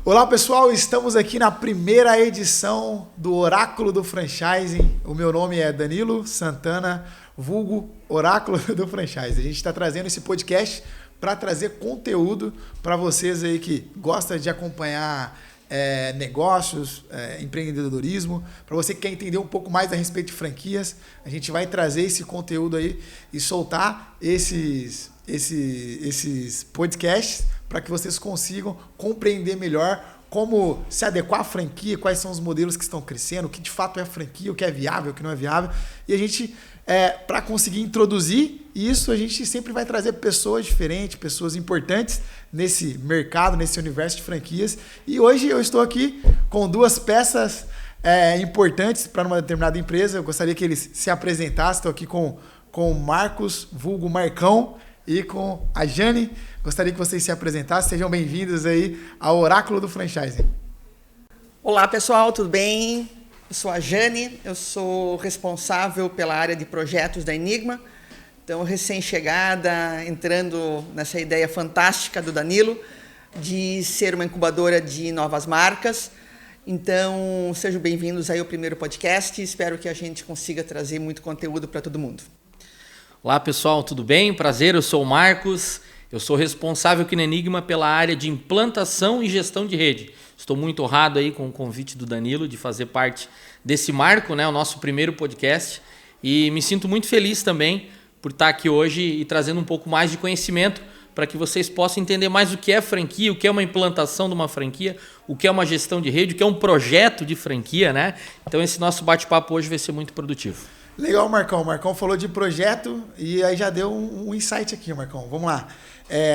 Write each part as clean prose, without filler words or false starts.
Olá pessoal, estamos aqui na primeira edição do Oráculo do Franchising. O meu nome é Danilo Santana, vulgo Oráculo do Franchising. A gente está trazendo esse podcast para trazer conteúdo para vocês aí que gostam de acompanhar negócios, empreendedorismo. Para você que quer entender um pouco mais a respeito de franquias, a gente vai trazer esse conteúdo aí e soltar esses podcasts para que vocês consigam compreender melhor como se adequar à franquia, quais são os modelos que estão crescendo, o que de fato é franquia, o que é viável, o que não é viável. E a gente, para conseguir introduzir isso, a gente sempre vai trazer pessoas diferentes, pessoas importantes nesse mercado, nesse universo de franquias. E hoje eu estou aqui com duas peças importantes para uma determinada empresa. Eu gostaria que eles se apresentassem. Estou aqui com o Marcos, vulgo Marcão, e com a Jane. Gostaria que vocês se apresentassem. Sejam bem-vindos aí ao Oráculo do Franchising. Olá, pessoal, tudo bem? Eu sou a Jane, eu sou responsável pela área de projetos da Enigma. Então, recém-chegada, entrando nessa ideia fantástica do Danilo de ser uma incubadora de novas marcas. Então, sejam bem-vindos aí ao primeiro podcast. Espero que a gente consiga trazer muito conteúdo para todo mundo. Olá pessoal, tudo bem? Prazer, eu sou o Marcos, eu sou responsável aqui na Enigma pela área de implantação e gestão de rede. Estou muito honrado aí com o convite do Danilo de fazer parte desse marco, né, o nosso primeiro podcast, e me sinto muito feliz também por estar aqui hoje e trazendo um pouco mais de conhecimento para que vocês possam entender mais o que é franquia, o que é uma implantação de uma franquia, o que é uma gestão de rede, o que é um projeto de franquia, né? Então esse nosso bate-papo hoje vai ser muito produtivo. Legal, Marcão. O Marcão falou de projeto e aí já deu um insight aqui, Marcão. Vamos lá.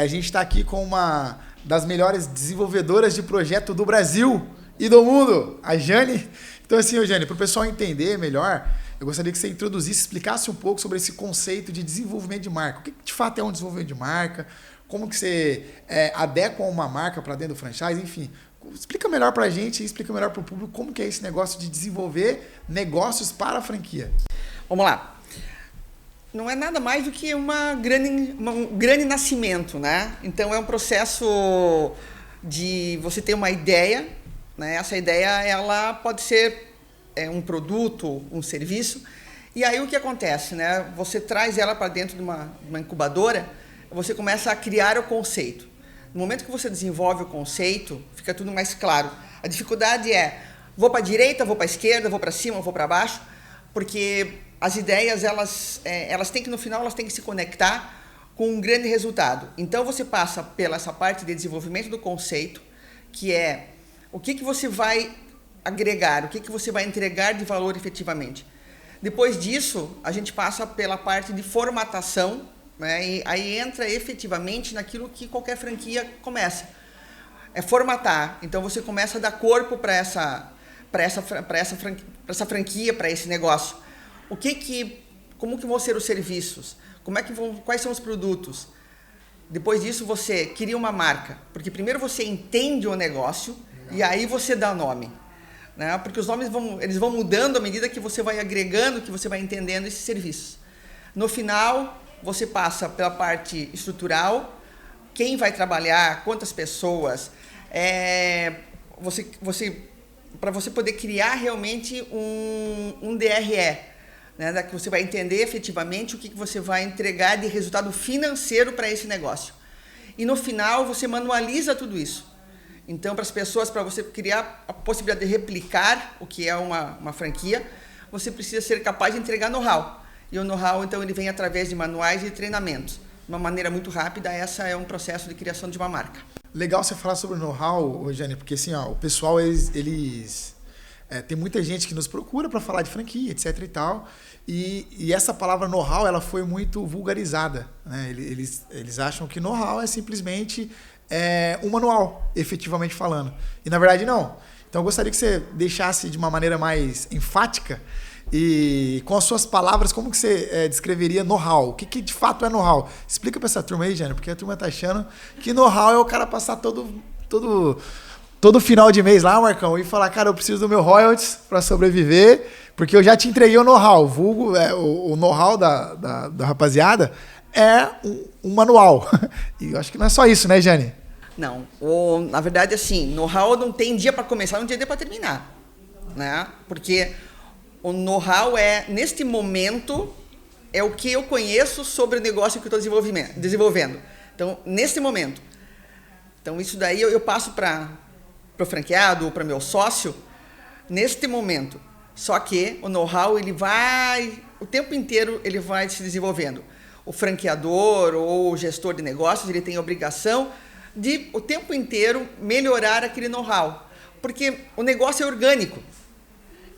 A gente está aqui com uma das melhores desenvolvedoras de projeto do Brasil e do mundo, a Jane. Então, assim, Jane, para o pessoal entender melhor, eu gostaria que você introduzisse, explicasse um pouco sobre esse conceito de desenvolvimento de marca. O que de fato é um desenvolvimento de marca? Como que você adequa uma marca para dentro do franchise? Enfim, explica melhor para a gente e explica melhor para o público como que é esse negócio de desenvolver negócios para a franquia. Vamos lá. Não é nada mais do que um grande nascimento, né? Então é um processo de você ter uma ideia, né? Essa ideia ela pode ser um produto, um serviço. E aí o que acontece, né? Você traz ela para dentro de uma incubadora, você começa a criar o conceito. No momento que você desenvolve o conceito, fica tudo mais claro. A dificuldade é, vou para a direita, vou para a esquerda, vou para cima, vou para baixo, porque as ideias, elas têm que, no final, elas têm que se conectar com um grande resultado. Então, você passa pela essa parte de desenvolvimento do conceito, que é o que você vai agregar, o que você vai entregar de valor efetivamente. Depois disso, a gente passa pela parte de formatação, né? E aí entra efetivamente naquilo que qualquer franquia começa. É formatar. Então, você começa a dar corpo para essa franquia, para esse negócio. Como que vão ser os serviços? Quais são os produtos? Depois disso, você cria uma marca. Porque primeiro você entende o negócio e aí você dá nome. Né? Porque os nomes vão mudando à medida que você vai agregando, que você vai entendendo esses serviços. No final, você passa pela parte estrutural, quem vai trabalhar, quantas pessoas, para você poder criar realmente um DRE, né, que você vai entender efetivamente o que você vai entregar de resultado financeiro para esse negócio. E no final você manualiza tudo isso. Então, para as pessoas, para você criar a possibilidade de replicar o que é uma franquia, você precisa ser capaz de entregar know-how. E o know-how, então, ele vem através de manuais e treinamentos. De uma maneira muito rápida, essa é um processo de criação de uma marca. Legal você falar sobre o know-how, Jane, porque assim, o pessoal, tem muita gente que nos procura para falar de franquia, etc e tal, e essa palavra know-how, ela foi muito vulgarizada, né? Eles acham que know-how é simplesmente um manual, efetivamente falando. E na verdade não. Então eu gostaria que você deixasse de uma maneira mais enfática e com as suas palavras, como que você descreveria know-how? O que de fato é know-how? Explica para essa turma aí, Jane, porque a turma tá achando que know-how é o cara passar todo final de mês lá, Marcão, e falar, cara, eu preciso do meu royalties para sobreviver, porque eu já te entreguei o know-how. Vulgo, o know-how da rapaziada é um manual. E eu acho que não é só isso, né, Jane? Não. Na verdade, assim, know-how não tem dia para começar, não tem dia para terminar. Né? Porque o know-how neste momento, é o que eu conheço sobre o negócio que eu estou desenvolvendo. Então, neste momento. Então, isso daí eu passo para o franqueado ou para meu sócio, neste momento. Só que o know-how, o tempo inteiro, ele vai se desenvolvendo. O franqueador ou o gestor de negócios, ele tem a obrigação de, o tempo inteiro, melhorar aquele know-how. Porque o negócio é orgânico.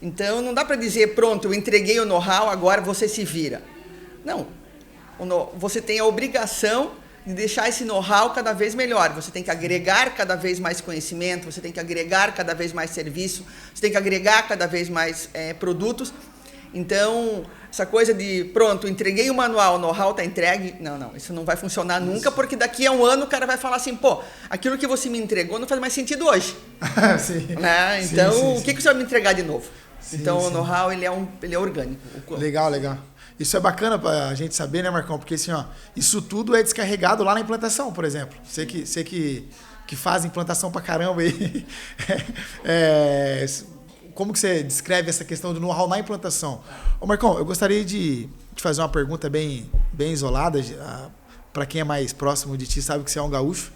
Então, não dá para dizer, pronto, eu entreguei o know-how, agora você se vira. Não. Você tem a obrigação de deixar esse know-how cada vez melhor. Você tem que agregar cada vez mais conhecimento, você tem que agregar cada vez mais serviço, você tem que agregar cada vez mais produtos. Então, essa coisa de, pronto, entreguei o manual, o know-how está entregue, não, isso não vai funcionar nunca, porque daqui a um ano o cara vai falar assim, pô, aquilo que você me entregou não faz mais sentido hoje. Sim. Né? Então, sim. O que você vai me entregar de novo? Sim, então, sim. O know-how, ele é orgânico. Legal. Isso é bacana pra gente saber, né, Marcão? Porque assim, isso tudo é descarregado lá na implantação, por exemplo. Você que faz implantação pra caramba aí. Como que você descreve essa questão do know-how na implantação? Ô, Marcão, eu gostaria de te fazer uma pergunta bem isolada. Para quem é mais próximo de ti, sabe que você é um gaúcho.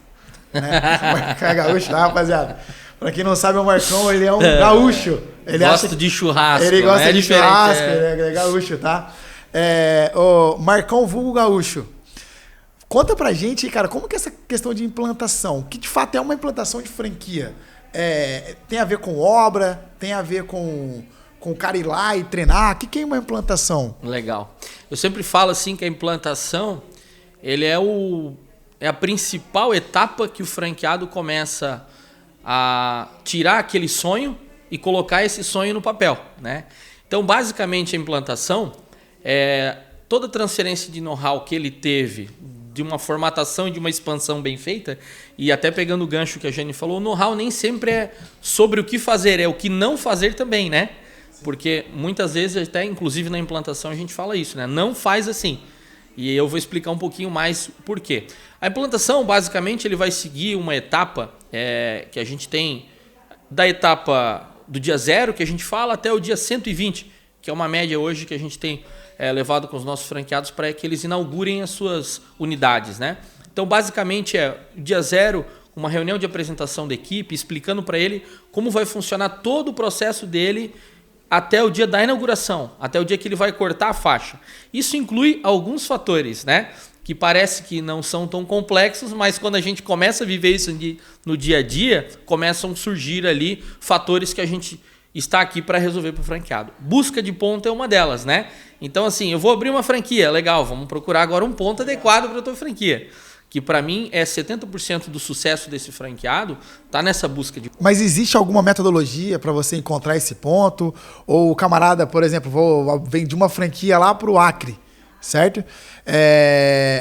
Né? O Marcão é gaúcho, tá, rapaziada? Para quem não sabe, o Marcão, ele é um gaúcho. Ele gosta de churrasco. Ele gosta de churrasco, ele é gaúcho, tá? O Marcão vulgo gaúcho. Conta pra gente, cara, como que é essa questão de implantação? Que de fato é uma implantação de franquia? Tem a ver com obra? Tem a ver com o cara ir lá e treinar? O que é uma implantação? Legal. Eu sempre falo assim que a implantação ele é a principal etapa que o franqueado começa a tirar aquele sonho e colocar esse sonho no papel, né? Então, basicamente, a implantação é toda transferência de know-how que ele teve de uma formatação e de uma expansão bem feita, e até pegando o gancho que a Jane falou, o know-how nem sempre é sobre o que fazer, é o que não fazer também, né? Porque muitas vezes, até inclusive na implantação, a gente fala isso, né? Não faz assim. E eu vou explicar um pouquinho mais por quê. A implantação, basicamente, ele vai seguir uma etapa que a gente tem da etapa do dia 0, que a gente fala, até o dia 120, que é uma média hoje que a gente tem levado com os nossos franqueados para que eles inaugurem as suas unidades, né? Então, basicamente, dia 0, uma reunião de apresentação da equipe, explicando para ele como vai funcionar todo o processo dele até o dia da inauguração, até o dia que ele vai cortar a faixa. Isso inclui alguns fatores, né? Que parece que não são tão complexos, mas quando a gente começa a viver isso no dia a dia, começam a surgir ali fatores que a gente está aqui para resolver para o franqueado. Busca de ponto é uma delas, né? Então, assim, eu vou abrir uma franquia, legal, vamos procurar agora um ponto adequado para a tua franquia. Que para mim é 70% do sucesso desse franqueado, tá nessa busca de... Mas existe alguma metodologia para você encontrar esse ponto? Ou o camarada, por exemplo, vem de uma franquia lá para o Acre, certo?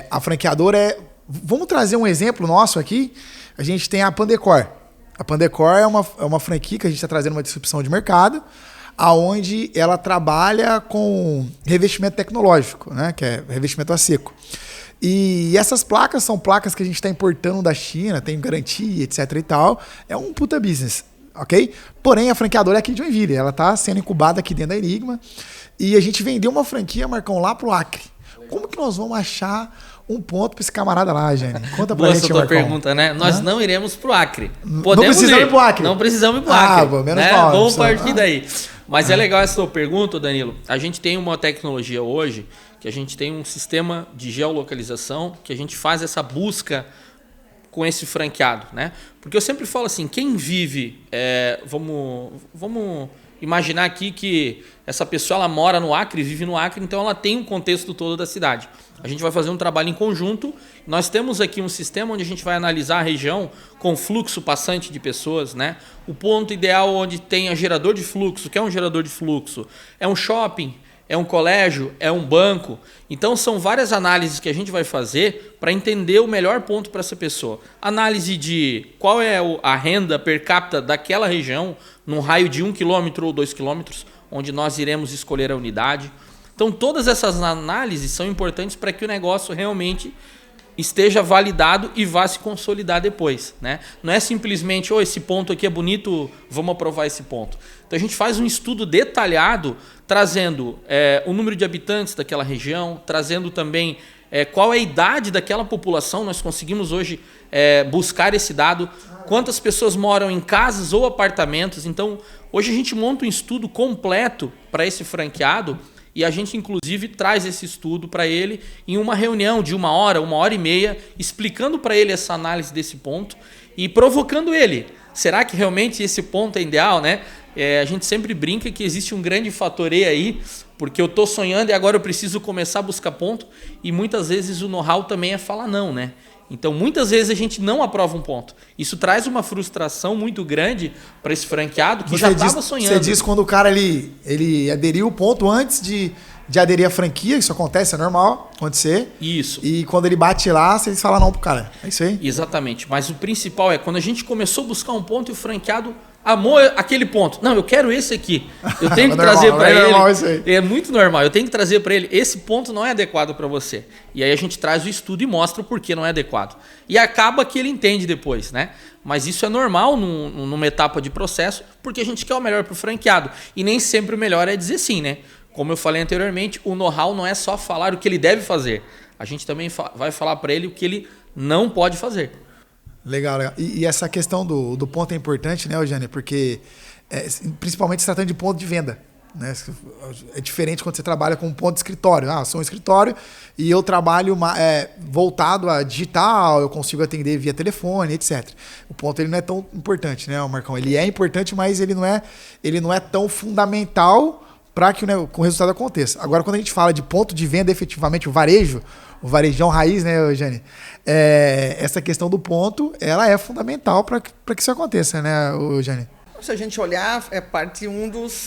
A franqueadora Vamos trazer um exemplo nosso aqui. A gente tem a Pandecor. A Pandecor é uma franquia que a gente está trazendo uma disrupção de mercado, aonde ela trabalha com revestimento tecnológico, né? Que é revestimento a seco. E essas placas são placas que a gente está importando da China, tem garantia, etc e tal. É um puta business, ok? Porém, a franqueadora é aqui de Joinville. Ela está sendo incubada aqui dentro da Enigma. E a gente vendeu uma franquia, Marcão, lá pro Acre. Como que nós vamos achar um ponto para esse camarada lá, Jane? Conta pra gente, Marcão. Boa tua pergunta, né? Nós não iremos pro Acre. Não precisamos ir pro Acre. Não precisamos ir pro Acre. Bom, menos né? mal. Vamos partir daí. Mas é legal essa tua pergunta, Danilo. A gente tem uma tecnologia hoje que a gente tem um sistema de geolocalização que a gente faz essa busca com esse franqueado, né? Porque eu sempre falo assim, quem vive... Vamos imaginar aqui que essa pessoa ela mora no Acre, vive no Acre, então ela tem um contexto todo da cidade. A gente vai fazer um trabalho em conjunto. Nós temos aqui um sistema onde a gente vai analisar a região com fluxo passante de pessoas, né? O ponto ideal onde tenha gerador de fluxo. O que é um gerador de fluxo? É um shopping, é um colégio, é um banco. Então são várias análises que a gente vai fazer para entender o melhor ponto para essa pessoa. Análise de qual é a renda per capita daquela região, num raio de 1 km ou 2 km, onde nós iremos escolher a unidade. Então todas essas análises são importantes para que o negócio realmente esteja validado e vá se consolidar depois, né? Não é simplesmente, esse ponto aqui é bonito, vamos aprovar esse ponto. Então a gente faz um estudo detalhado, trazendo o número de habitantes daquela região, trazendo também qual é a idade daquela população. Nós conseguimos hoje buscar esse dado, quantas pessoas moram em casas ou apartamentos. Então hoje a gente monta um estudo completo para esse franqueado, e a gente, inclusive, traz esse estudo para ele em uma reunião de 1 hora, 1 hora e meia, explicando para ele essa análise desse ponto e provocando ele. Será que realmente esse ponto é ideal, né? A gente sempre brinca que existe um grande fator E aí, porque eu estou sonhando e agora eu preciso começar a buscar ponto, e muitas vezes o know-how também é falar não, né? Então, muitas vezes a gente não aprova um ponto. Isso traz uma frustração muito grande para esse franqueado que já estava sonhando. Você diz quando o cara ele aderiu o ponto antes de aderir à franquia, isso acontece, é normal acontecer. Isso. E quando ele bate lá, vocês falam não pro cara. É isso aí? Exatamente. Mas o principal é quando a gente começou a buscar um ponto e o franqueado amou aquele ponto. Não, eu quero esse aqui. Eu tenho que trazer para ele. Normal isso aí. É muito normal. Eu tenho que trazer para ele. Esse ponto não é adequado para você. E aí a gente traz o estudo e mostra o porquê não é adequado. E acaba que ele entende depois, né? Mas isso é normal numa etapa de processo, porque a gente quer o melhor para o franqueado. E nem sempre o melhor é dizer sim, né? Como eu falei anteriormente, o know-how não é só falar o que ele deve fazer. A gente também vai falar para ele o que ele não pode fazer. Legal, legal. E essa questão do ponto é importante, né, Eugênio? Porque, principalmente se tratando de ponto de venda, né? É diferente quando você trabalha com um ponto de escritório. Eu sou um escritório e eu trabalho voltado a digital, eu consigo atender via telefone, etc. O ponto ele não é tão importante, né, Marcão? Ele é importante, mas ele não é tão fundamental para que o resultado aconteça. Agora, quando a gente fala de ponto de venda, efetivamente, o varejão raiz, né, Eugênio? Essa questão do ponto, ela é fundamental para que isso aconteça, né, Eugênio? Se a gente olhar, é parte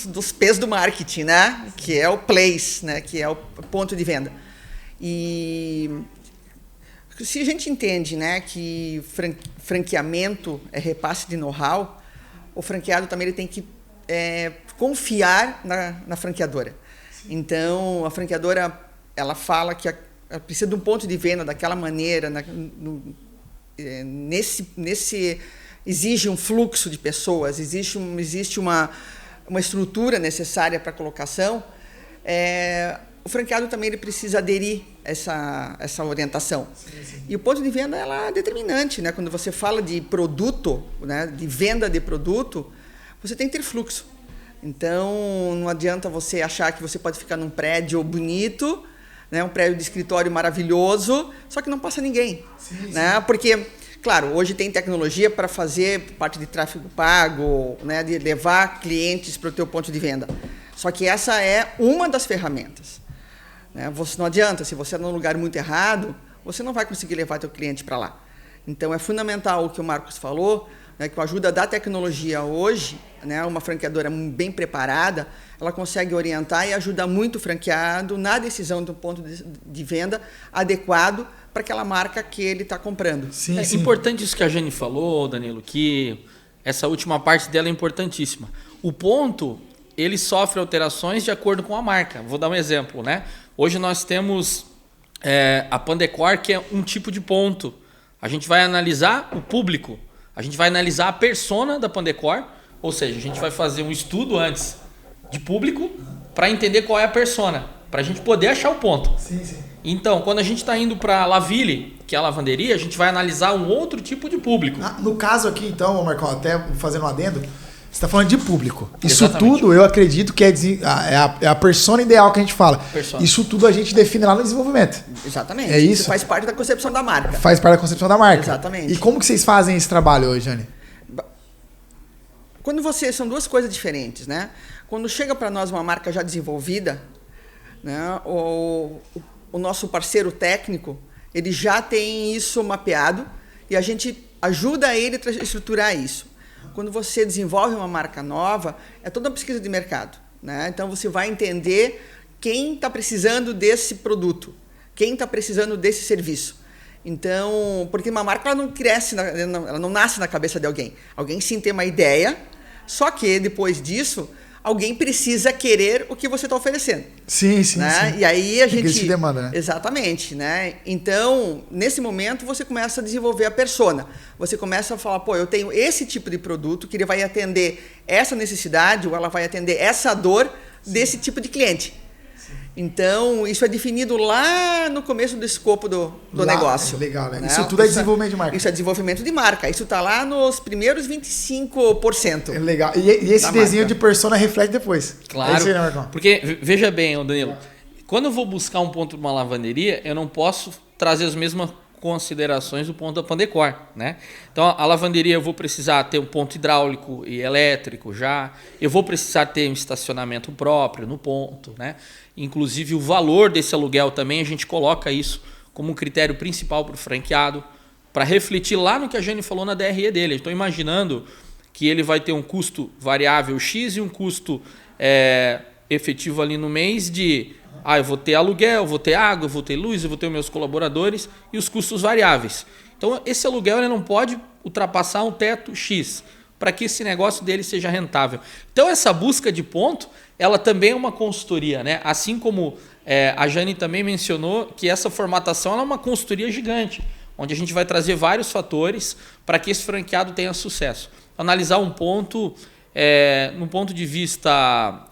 dos P's do marketing, né? Que é o place, né? Que é o ponto de venda. E se a gente entende, né, que franqueamento é repasse de know-how, o franqueado também ele tem que confiar na franqueadora. Então, a franqueadora ela fala que ela precisa de um ponto de venda daquela maneira, exige um fluxo de pessoas, existe uma estrutura necessária para a colocação. O franqueado também ele precisa aderir a essa orientação. Sim. E o ponto de venda ela é determinante, né? Quando você fala de produto, né, de venda de produto, você tem que ter fluxo. Então, não adianta você achar que você pode ficar num prédio bonito, né, um prédio de escritório maravilhoso, só que não passa ninguém. Sim, né? Sim. Porque, claro, hoje tem tecnologia para fazer parte de tráfego pago, né, de levar clientes para o teu ponto de venda. Só que essa é uma das ferramentas. Né? Você não adianta, se você está num lugar muito errado, você não vai conseguir levar teu cliente para lá. Então, é fundamental o que o Marcos falou, né, que com a ajuda da tecnologia hoje, né, uma franqueadora bem preparada, ela consegue orientar e ajudar muito o franqueado na decisão do ponto de venda adequado para aquela marca que ele está comprando. Sim. Importante isso que a Jane falou, Danilo, que essa última parte dela é importantíssima. O ponto, ele sofre alterações de acordo com a marca. Vou dar um exemplo, né? Hoje nós temos a Pandecor, que é um tipo de ponto. A gente vai analisar o público, a gente vai analisar a persona da Pandecor, ou seja, a gente vai fazer um estudo antes de público para entender qual é a persona, para a gente poder achar o ponto. Sim, sim. Então, quando a gente está indo para a Laville, que é a lavanderia, a gente vai analisar um outro tipo de público. No caso aqui, então, Marcão, até fazendo um adendo, você está falando de público. Isso Exatamente. tudo eu acredito que é a persona ideal que a gente fala. Persona. Isso tudo a gente define lá no desenvolvimento. Exatamente. É isso? Faz parte da concepção da marca. Faz parte da concepção da marca. Exatamente. E como que vocês fazem esse trabalho hoje, Jane? São duas coisas diferentes, né? Quando chega para nós uma marca já desenvolvida, né, o nosso parceiro técnico, ele já tem isso mapeado e a gente ajuda ele a estruturar isso. Quando você desenvolve uma marca nova, é toda uma pesquisa de mercado, né? Então, você vai entender quem está precisando desse produto, quem está precisando desse serviço. Então, porque uma marca ela não cresce, ela não nasce na cabeça de alguém. Alguém sim tem uma ideia, só que depois disso, alguém precisa querer o que você está oferecendo. Sim, sim, né? sim. E aí a gente... se demanda, né? Exatamente, né? Então, nesse momento, você começa a desenvolver a persona. Você começa a falar, pô, eu tenho esse tipo de produto que ele vai atender essa necessidade ou ela vai atender essa dor desse tipo de cliente. Então, isso é definido lá no começo do escopo do negócio. Legal, né? Né? Isso tudo é desenvolvimento de marca. Isso é desenvolvimento de marca. Isso está lá nos primeiros 25%. É legal. E esse desenho de persona reflete depois. Claro. É isso aí, né, Marcão? Porque, veja bem, Danilo, quando eu vou buscar um ponto de uma lavanderia, eu não posso trazer as mesmas considerações do ponto da Pandecor, né? Então, a lavanderia eu vou precisar ter um ponto hidráulico e elétrico já, eu vou precisar ter um estacionamento próprio no ponto, né? Inclusive, o valor desse aluguel também, a gente coloca isso como um critério principal para o franqueado, para refletir lá no que a Jane falou na DRE dele. Estou imaginando que ele vai ter um custo variável X e um custo efetivo ali no mês de... eu vou ter aluguel, vou ter água, vou ter luz, eu vou ter meus colaboradores e os custos variáveis. Então, esse aluguel ele não pode ultrapassar um teto X para que esse negócio dele seja rentável. Então, essa busca de ponto, ela também é uma consultoria, né? Assim como a Jane também mencionou que essa formatação ela é uma consultoria gigante, onde a gente vai trazer vários fatores para que esse franqueado tenha sucesso. Analisar um ponto... no ponto de vista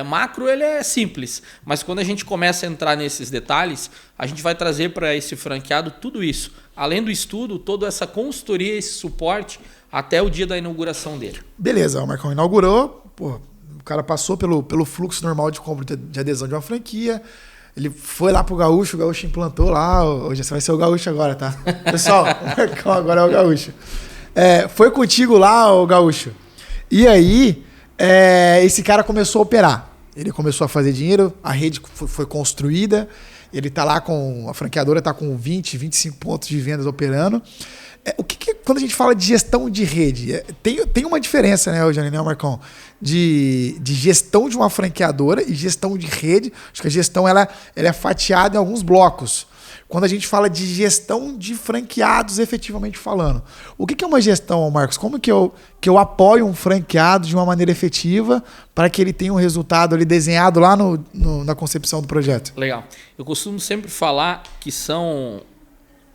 macro, ele é simples, mas quando a gente começa a entrar nesses detalhes, a gente vai trazer para esse franqueado tudo isso. Além do estudo, toda essa consultoria, esse suporte, até o dia da inauguração dele. Beleza, o Marcão inaugurou, o cara passou pelo fluxo normal de compra de adesão de uma franquia, ele foi lá pro Gaúcho, o Gaúcho implantou lá, hoje você vai ser o Gaúcho agora, tá? Pessoal, o Marcão agora é o Gaúcho. Foi contigo lá, o Gaúcho. E aí, esse cara começou a operar. Ele começou a fazer dinheiro, a rede foi construída, ele tá lá com... A franqueadora está com 20, 25 pontos de vendas operando. Quando a gente fala de gestão de rede, tem uma diferença, né, Eugênio, né, Marcão? De gestão de uma franqueadora e gestão de rede. Acho que a gestão ela é fatiada em alguns blocos. Quando a gente fala de gestão de franqueados, efetivamente falando. O que é uma gestão, Marcos? Como que eu apoio um franqueado de uma maneira efetiva para que ele tenha um resultado ali desenhado lá na concepção do projeto? Legal. Eu costumo sempre falar que são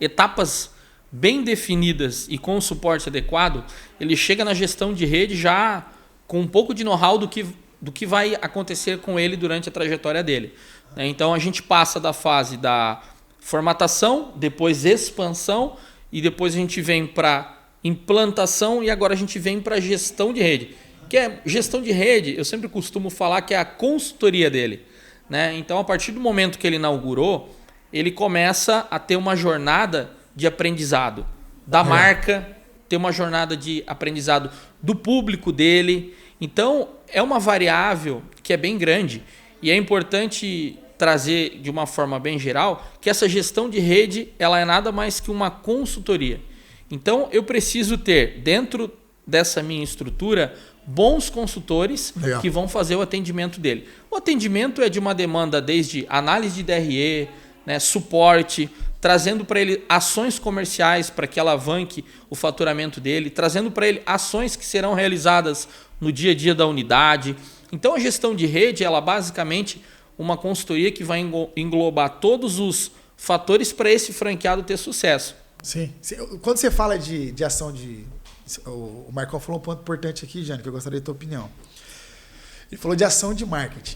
etapas bem definidas e com o suporte adequado, ele chega na gestão de rede já com um pouco de know-how do que vai acontecer com ele durante a trajetória dele. Então, a gente passa da fase da formatação, depois expansão e depois a gente vem para implantação e agora a gente vem para gestão de rede. Que é gestão de rede, eu sempre costumo falar que é a consultoria dele, né? Então, a partir do momento que ele inaugurou, ele começa a ter uma jornada de aprendizado da marca, ter uma jornada de aprendizado do público dele. Então, é uma variável que é bem grande e é importante trazer de uma forma bem geral que essa gestão de rede ela é nada mais que uma consultoria. Então, eu preciso ter, dentro dessa minha estrutura, bons consultores que vão fazer o atendimento dele. O atendimento é de uma demanda desde análise de DRE, né, suporte, trazendo para ele ações comerciais para que alavanque o faturamento dele, trazendo para ele ações que serão realizadas no dia a dia da unidade. Então, a gestão de rede, ela basicamente uma consultoria que vai englobar todos os fatores para esse franqueado ter sucesso. Sim. Quando você fala de ação de... O Marcão falou um ponto importante aqui, Jane, que eu gostaria da tua opinião. Ele falou de ação de marketing.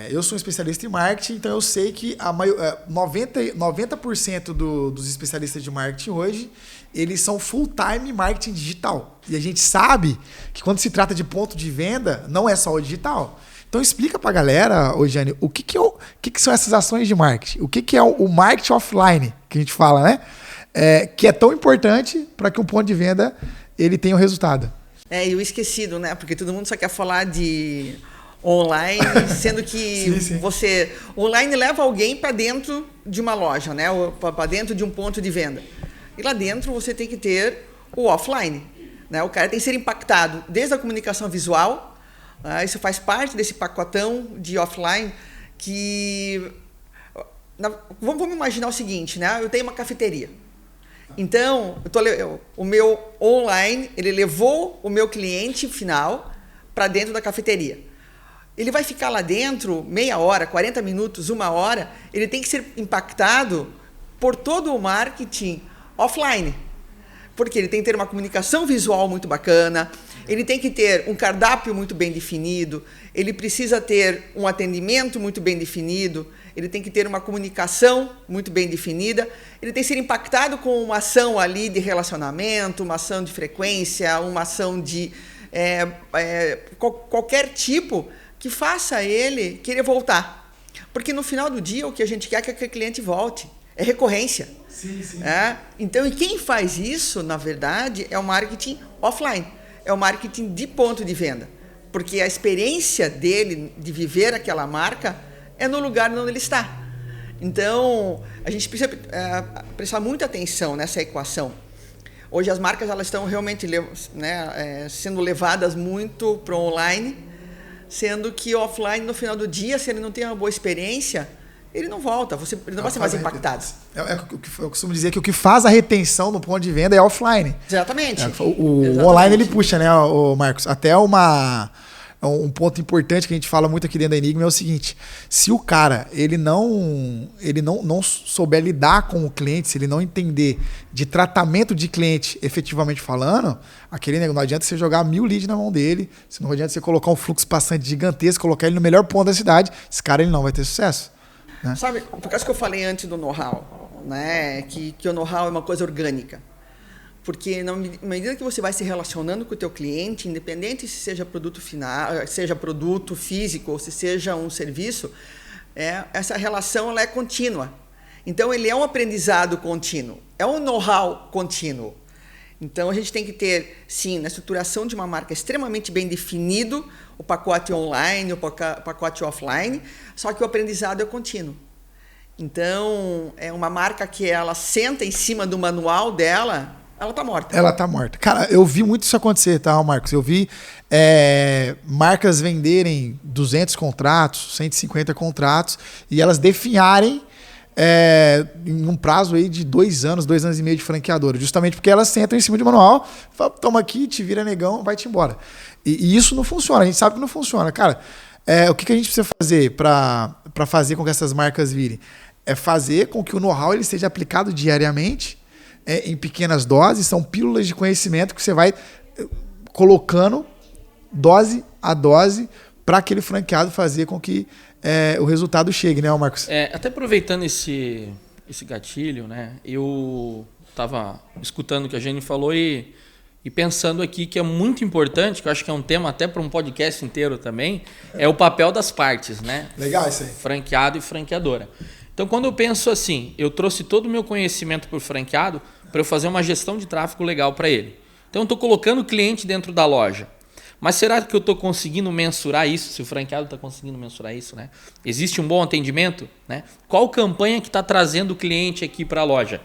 Eu sou um especialista em marketing, então eu sei que 90% dos especialistas de marketing hoje, eles são full-time marketing digital. E a gente sabe que quando se trata de ponto de venda, não é só o digital. Então explica pra galera, Jane, o que são essas ações de marketing? O que é o marketing offline, que a gente fala, né? Que é tão importante para que um ponto de venda ele tenha um resultado. E o esquecido, né? Porque todo mundo só quer falar de online, sendo que sim. você... Online leva alguém para dentro de uma loja, né? Para dentro de um ponto de venda. E lá dentro você tem que ter o offline, né? O cara tem que ser impactado desde a comunicação visual, isso faz parte desse pacotão de offline que... Vamos imaginar o seguinte, né? Eu tenho uma cafeteria. Então, o meu online, ele levou o meu cliente final para dentro da cafeteria. Ele vai ficar lá dentro meia hora, 40 minutos, 1 hora, ele tem que ser impactado por todo o marketing offline. Porque ele tem que ter uma comunicação visual muito bacana, ele tem que ter um cardápio muito bem definido, ele precisa ter um atendimento muito bem definido, ele tem que ter uma comunicação muito bem definida, ele tem que ser impactado com uma ação ali de relacionamento, uma ação de frequência, uma ação de qualquer tipo que faça ele querer voltar. Porque no final do dia o que a gente quer é que aquele cliente volte, é recorrência. Sim, sim. Então, e quem faz isso, na verdade, é o marketing offline, é o marketing de ponto de venda. Porque a experiência dele de viver aquela marca é no lugar onde ele está. Então, a gente precisa prestar muita atenção nessa equação. Hoje as marcas elas estão realmente sendo levadas muito para o online, sendo que offline, no final do dia, se ele não tem uma boa experiência, ele não volta, ele não vai ser mais impactado. Eu costumo dizer que o que faz a retenção no ponto de venda é offline. Exatamente. O online ele puxa, né, o Marcos? Até um ponto importante que a gente fala muito aqui dentro da Enigma é o seguinte: se o cara ele não souber lidar com o cliente, se ele não entender de tratamento de cliente efetivamente falando, aquele negócio, não adianta você jogar 1000 leads na mão dele, não adianta você colocar um fluxo passante gigantesco, colocar ele no melhor ponto da cidade, esse cara ele não vai ter sucesso. Né? Sabe, por causa que eu falei antes do know-how, né? Que o know-how é uma coisa orgânica. Porque na medida que você vai se relacionando com o teu cliente, independente se seja produto final, seja produto físico ou se seja um serviço, essa relação ela é contínua. Então, ele é um aprendizado contínuo, é um know-how contínuo. Então, a gente tem que ter, sim, na estruturação de uma marca extremamente bem definido, o pacote online, o pacote offline, só que o aprendizado é contínuo. Então, é uma marca que ela senta em cima do manual dela, ela tá morta. Ela tá morta. Cara, eu vi muito isso acontecer, tá, Marcos? Eu vi marcas venderem 200 contratos, 150 contratos, e elas definharem em um prazo aí de 2 anos, 2 anos e meio de franqueadora, justamente porque elas sentam em cima de manual, falam, toma aqui, te vira negão, vai-te embora. E isso não funciona, a gente sabe que não funciona. Cara, o que a gente precisa fazer para fazer com que essas marcas virem? É fazer com que o know-how ele seja aplicado diariamente, em pequenas doses, são pílulas de conhecimento que você vai colocando dose a dose para aquele franqueado fazer com que o resultado chegue, né, Marcos? Até aproveitando esse gatilho, né, eu estava escutando o que a Jane falou e pensando aqui que é muito importante, que eu acho que é um tema até para um podcast inteiro também, é o papel das partes, né? Legal isso aí. Franqueado e franqueadora. Então, quando eu penso assim, eu trouxe todo o meu conhecimento para o franqueado para eu fazer uma gestão de tráfego legal para ele. Então, eu estou colocando o cliente dentro da loja. Mas será que eu estou conseguindo mensurar isso? Se o franqueado está conseguindo mensurar isso, né? Existe um bom atendimento? Né? Qual campanha que está trazendo o cliente aqui para a loja?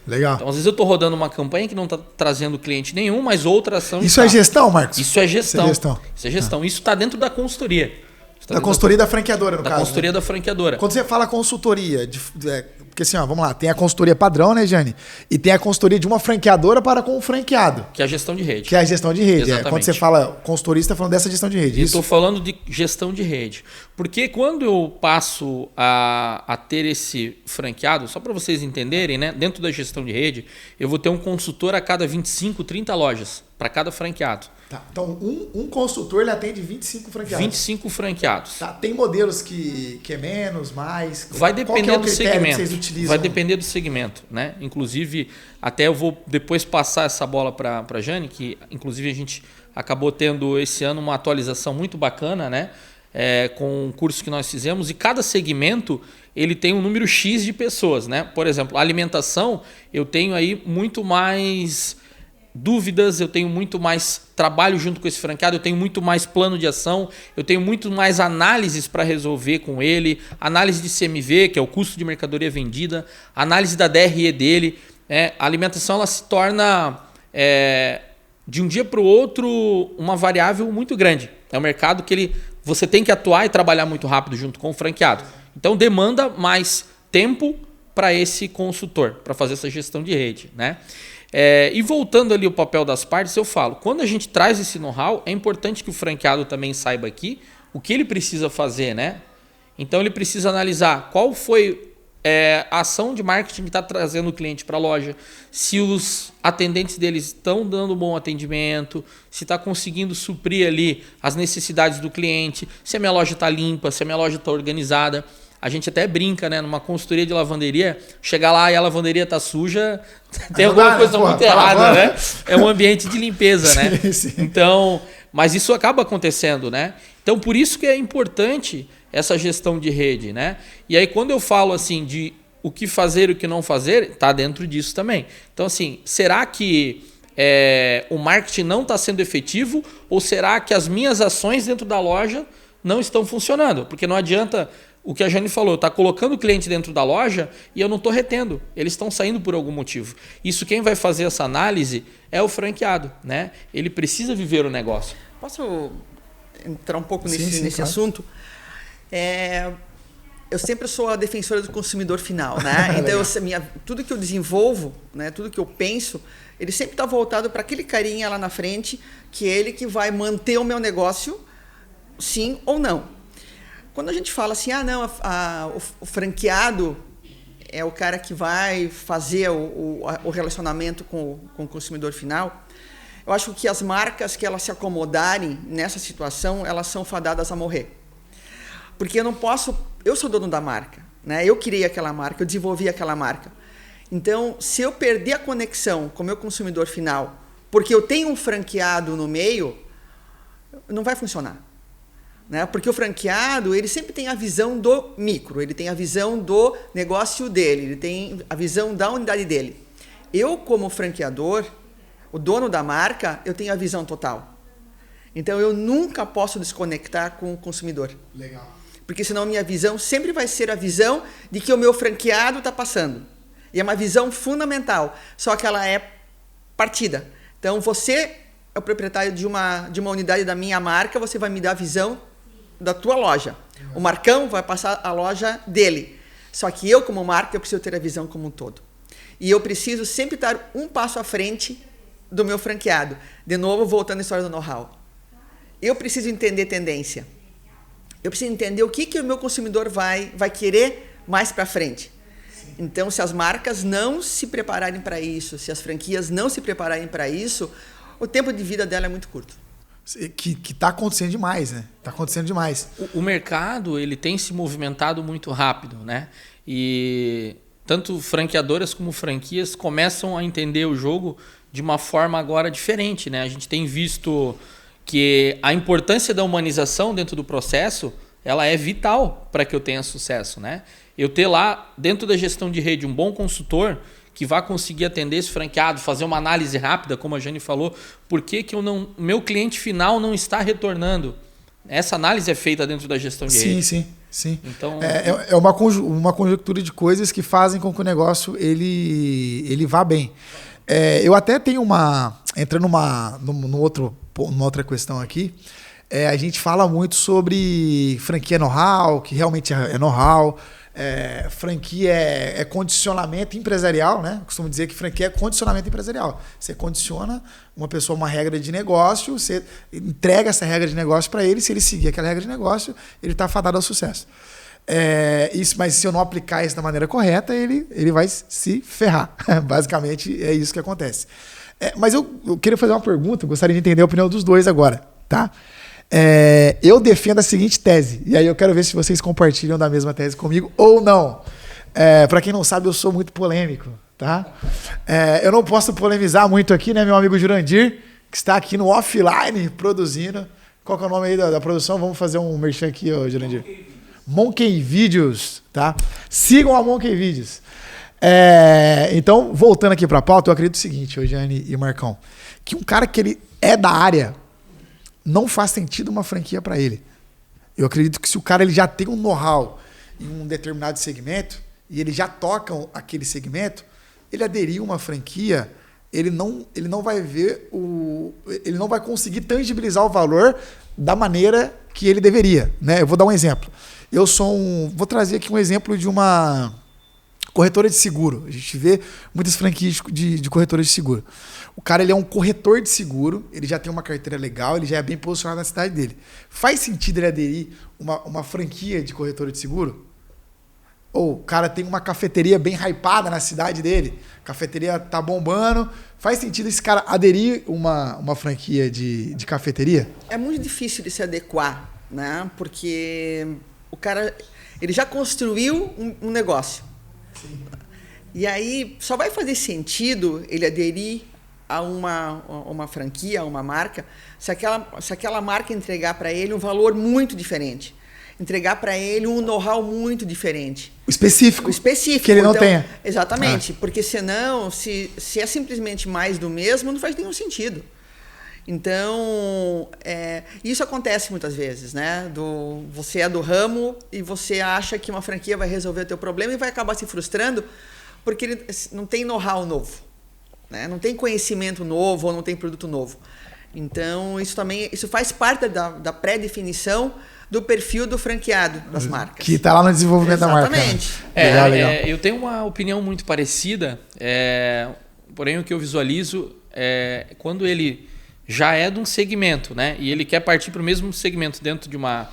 Legal. Então, às vezes eu estou rodando uma campanha que não está trazendo cliente nenhum, mas outra ação... Isso é gestão, Marcos? Isso é gestão. Isso é gestão. Isso está dentro da consultoria. Da consultoria da franqueadora, no caso. Da consultoria, né? Da franqueadora. Quando você fala consultoria, porque assim, vamos lá, tem a consultoria padrão, né, Jane? E tem a consultoria de uma franqueadora para com o franqueado. Que é a gestão de rede. Que é a gestão de rede. Exatamente. Quando você fala consultoria, você está falando dessa gestão de rede. Estou falando de gestão de rede. Porque quando eu passo a ter esse franqueado, só para vocês entenderem, né? Dentro da gestão de rede, eu vou ter um consultor a cada 25, 30 lojas, para cada franqueado. Tá. Então, um consultor ele atende 25 franqueados. 25 franqueados. Tá. Tem modelos que é menos, mais? Vai depender do segmento. Que vocês utilizam? Vai depender do segmento, né? Inclusive, até eu vou depois passar essa bola para a Jane, que inclusive a gente acabou tendo esse ano uma atualização muito bacana, né? Com um curso que nós fizemos, e cada segmento ele tem um número X de pessoas, né? Por exemplo, a alimentação, eu tenho aí muito mais dúvidas, eu tenho muito mais trabalho junto com esse franqueado, eu tenho muito mais plano de ação, eu tenho muito mais análises para resolver com ele, análise de CMV, que é o custo de mercadoria vendida, análise da DRE dele. A alimentação ela se torna, de um dia para o outro, uma variável muito grande. É um mercado que você tem que atuar e trabalhar muito rápido junto com o franqueado. Então demanda mais tempo para esse consultor, para fazer essa gestão de rede, né? E voltando ali o papel das partes, eu falo, quando a gente traz esse know-how, é importante que o franqueado também saiba aqui o que ele precisa fazer, né? Então ele precisa analisar qual foi a ação de marketing que está trazendo o cliente para a loja, se os atendentes deles estão dando bom atendimento, se está conseguindo suprir ali as necessidades do cliente, se a minha loja está limpa, se a minha loja está organizada. A gente até brinca, né? Numa consultoria de lavanderia, chegar lá e a lavanderia tá suja, tem alguma coisa muito errada, né? É um ambiente de limpeza, né? Sim. Então, mas isso acaba acontecendo, né? Então, por isso que é importante essa gestão de rede, né? E aí, quando eu falo assim de o que fazer e o que não fazer, tá dentro disso também. Então, assim, será que o marketing não está sendo efetivo ou será que as minhas ações dentro da loja não estão funcionando? Porque não adianta... O que a Jane falou, está colocando o cliente dentro da loja e eu não estou retendo. Eles estão saindo por algum motivo. Isso quem vai fazer essa análise é o franqueado, né? Ele precisa viver o negócio. Posso entrar um pouco nesse claro. assunto? Eu sempre sou a defensora do consumidor final, né? Então, tudo que eu desenvolvo, né, tudo que eu penso, ele sempre está voltado para aquele carinha lá na frente, que é ele que vai manter o meu negócio, sim ou não. Quando a gente fala assim, o franqueado é o cara que vai fazer o relacionamento com o consumidor final, eu acho que as marcas que elas se acomodarem nessa situação, elas são fadadas a morrer. Porque eu sou dono da marca, né? Eu criei aquela marca, eu desenvolvi aquela marca. Então, se eu perder a conexão com o meu consumidor final, porque eu tenho um franqueado no meio, não vai funcionar. Né? Porque o franqueado, ele sempre tem a visão do micro, ele tem a visão do negócio dele, ele tem a visão da unidade dele. Eu, como franqueador, o dono da marca, eu tenho a visão total. Então, eu nunca posso desconectar com o consumidor. Legal. Porque senão minha visão sempre vai ser a visão de que o meu franqueado está passando. E é uma visão fundamental, só que ela é partida. Então, você é o proprietário de uma unidade da minha marca, você vai me dar a visão da tua loja. O Marcão vai passar a loja dele. Só que eu, como marca, eu preciso ter a visão como um todo. E eu preciso sempre estar um passo à frente do meu franqueado. De novo, voltando à história do know-how. Eu preciso entender tendência. Eu preciso entender o que o meu consumidor vai querer mais para frente. Então, se as marcas não se prepararem para isso, se as franquias não se prepararem para isso, o tempo de vida dela é muito curto. Que está acontecendo demais, né? Está acontecendo demais. O mercado ele tem se movimentado muito rápido, né? E tanto franqueadoras como franquias começam a entender o jogo de uma forma agora diferente, né? A gente tem visto que a importância da humanização dentro do processo ela é vital para que eu tenha sucesso, né? Eu ter lá, dentro da gestão de rede, um bom consultor que vai conseguir atender esse franqueado, fazer uma análise rápida, como a Jane falou, por que meu cliente final não está retornando. Essa análise é feita dentro da gestão de rede. Sim. Então, é uma conjuntura de coisas que fazem com que o negócio ele vá bem. Eu até tenho entrando numa outra questão aqui, a gente fala muito sobre franquia know-how, que realmente é know-how. Franquia é condicionamento empresarial, né? Eu costumo dizer que franquia é condicionamento empresarial. Você condiciona uma pessoa uma regra de negócio, você entrega essa regra de negócio para ele, se ele seguir aquela regra de negócio, ele está fadado ao sucesso. Mas se eu não aplicar isso da maneira correta, ele vai se ferrar. Basicamente é isso que acontece. Mas eu queria fazer uma pergunta, gostaria de entender a opinião dos dois agora, tá? Eu defendo a seguinte tese, e aí eu quero ver se vocês compartilham da mesma tese comigo ou não. Para quem não sabe, eu sou muito polêmico, tá? Eu não posso polemizar muito aqui, né, meu amigo Jurandir, que está aqui no offline produzindo. Qual que é o nome aí da produção? Vamos fazer um merchan aqui, ó, Jurandir. Monkey Videos, tá? Sigam a Monkey Videos. Então, voltando aqui para a pauta, eu acredito o seguinte, ô Jane e Marcão, que um cara que ele é da área, não faz sentido uma franquia para ele. Eu acredito que se o cara ele já tem um know-how em um determinado segmento e ele já toca aquele segmento, ele aderir a uma franquia, ele não vai ver ele não vai conseguir tangibilizar o valor da maneira que ele deveria, né? Eu vou dar um exemplo. Vou trazer aqui um exemplo de uma Corretora de seguro. A gente vê muitas franquias de corretoras de seguro. O cara ele é um corretor de seguro, ele já tem uma carteira legal, ele já é bem posicionado na cidade dele. Faz sentido ele aderir uma franquia de corretora de seguro? Ou o cara tem uma cafeteria bem hypada na cidade dele, a cafeteria tá bombando. Faz sentido esse cara aderir uma franquia de cafeteria? É muito difícil de se adequar, né? Porque o cara ele já construiu um negócio. Sim. E aí só vai fazer sentido ele aderir a uma franquia, a uma marca, se aquela marca entregar para ele um valor muito diferente. Entregar para ele um know-how muito diferente. O específico. Que ele não tenha. Exatamente. Porque senão, se é simplesmente mais do mesmo, não faz nenhum sentido. Então, isso acontece muitas vezes, né? Você é do ramo e você acha que uma franquia vai resolver o teu problema e vai acabar se frustrando porque ele não tem know-how novo, né? Não tem conhecimento novo ou não tem produto novo. Então, isso faz parte da pré-definição do perfil do franqueado das marcas. Que está lá no desenvolvimento da marca. Exatamente. Legal. Eu tenho uma opinião muito parecida, porém o que eu visualizo é quando ele já é de um segmento, né? E ele quer partir para o mesmo segmento dentro de uma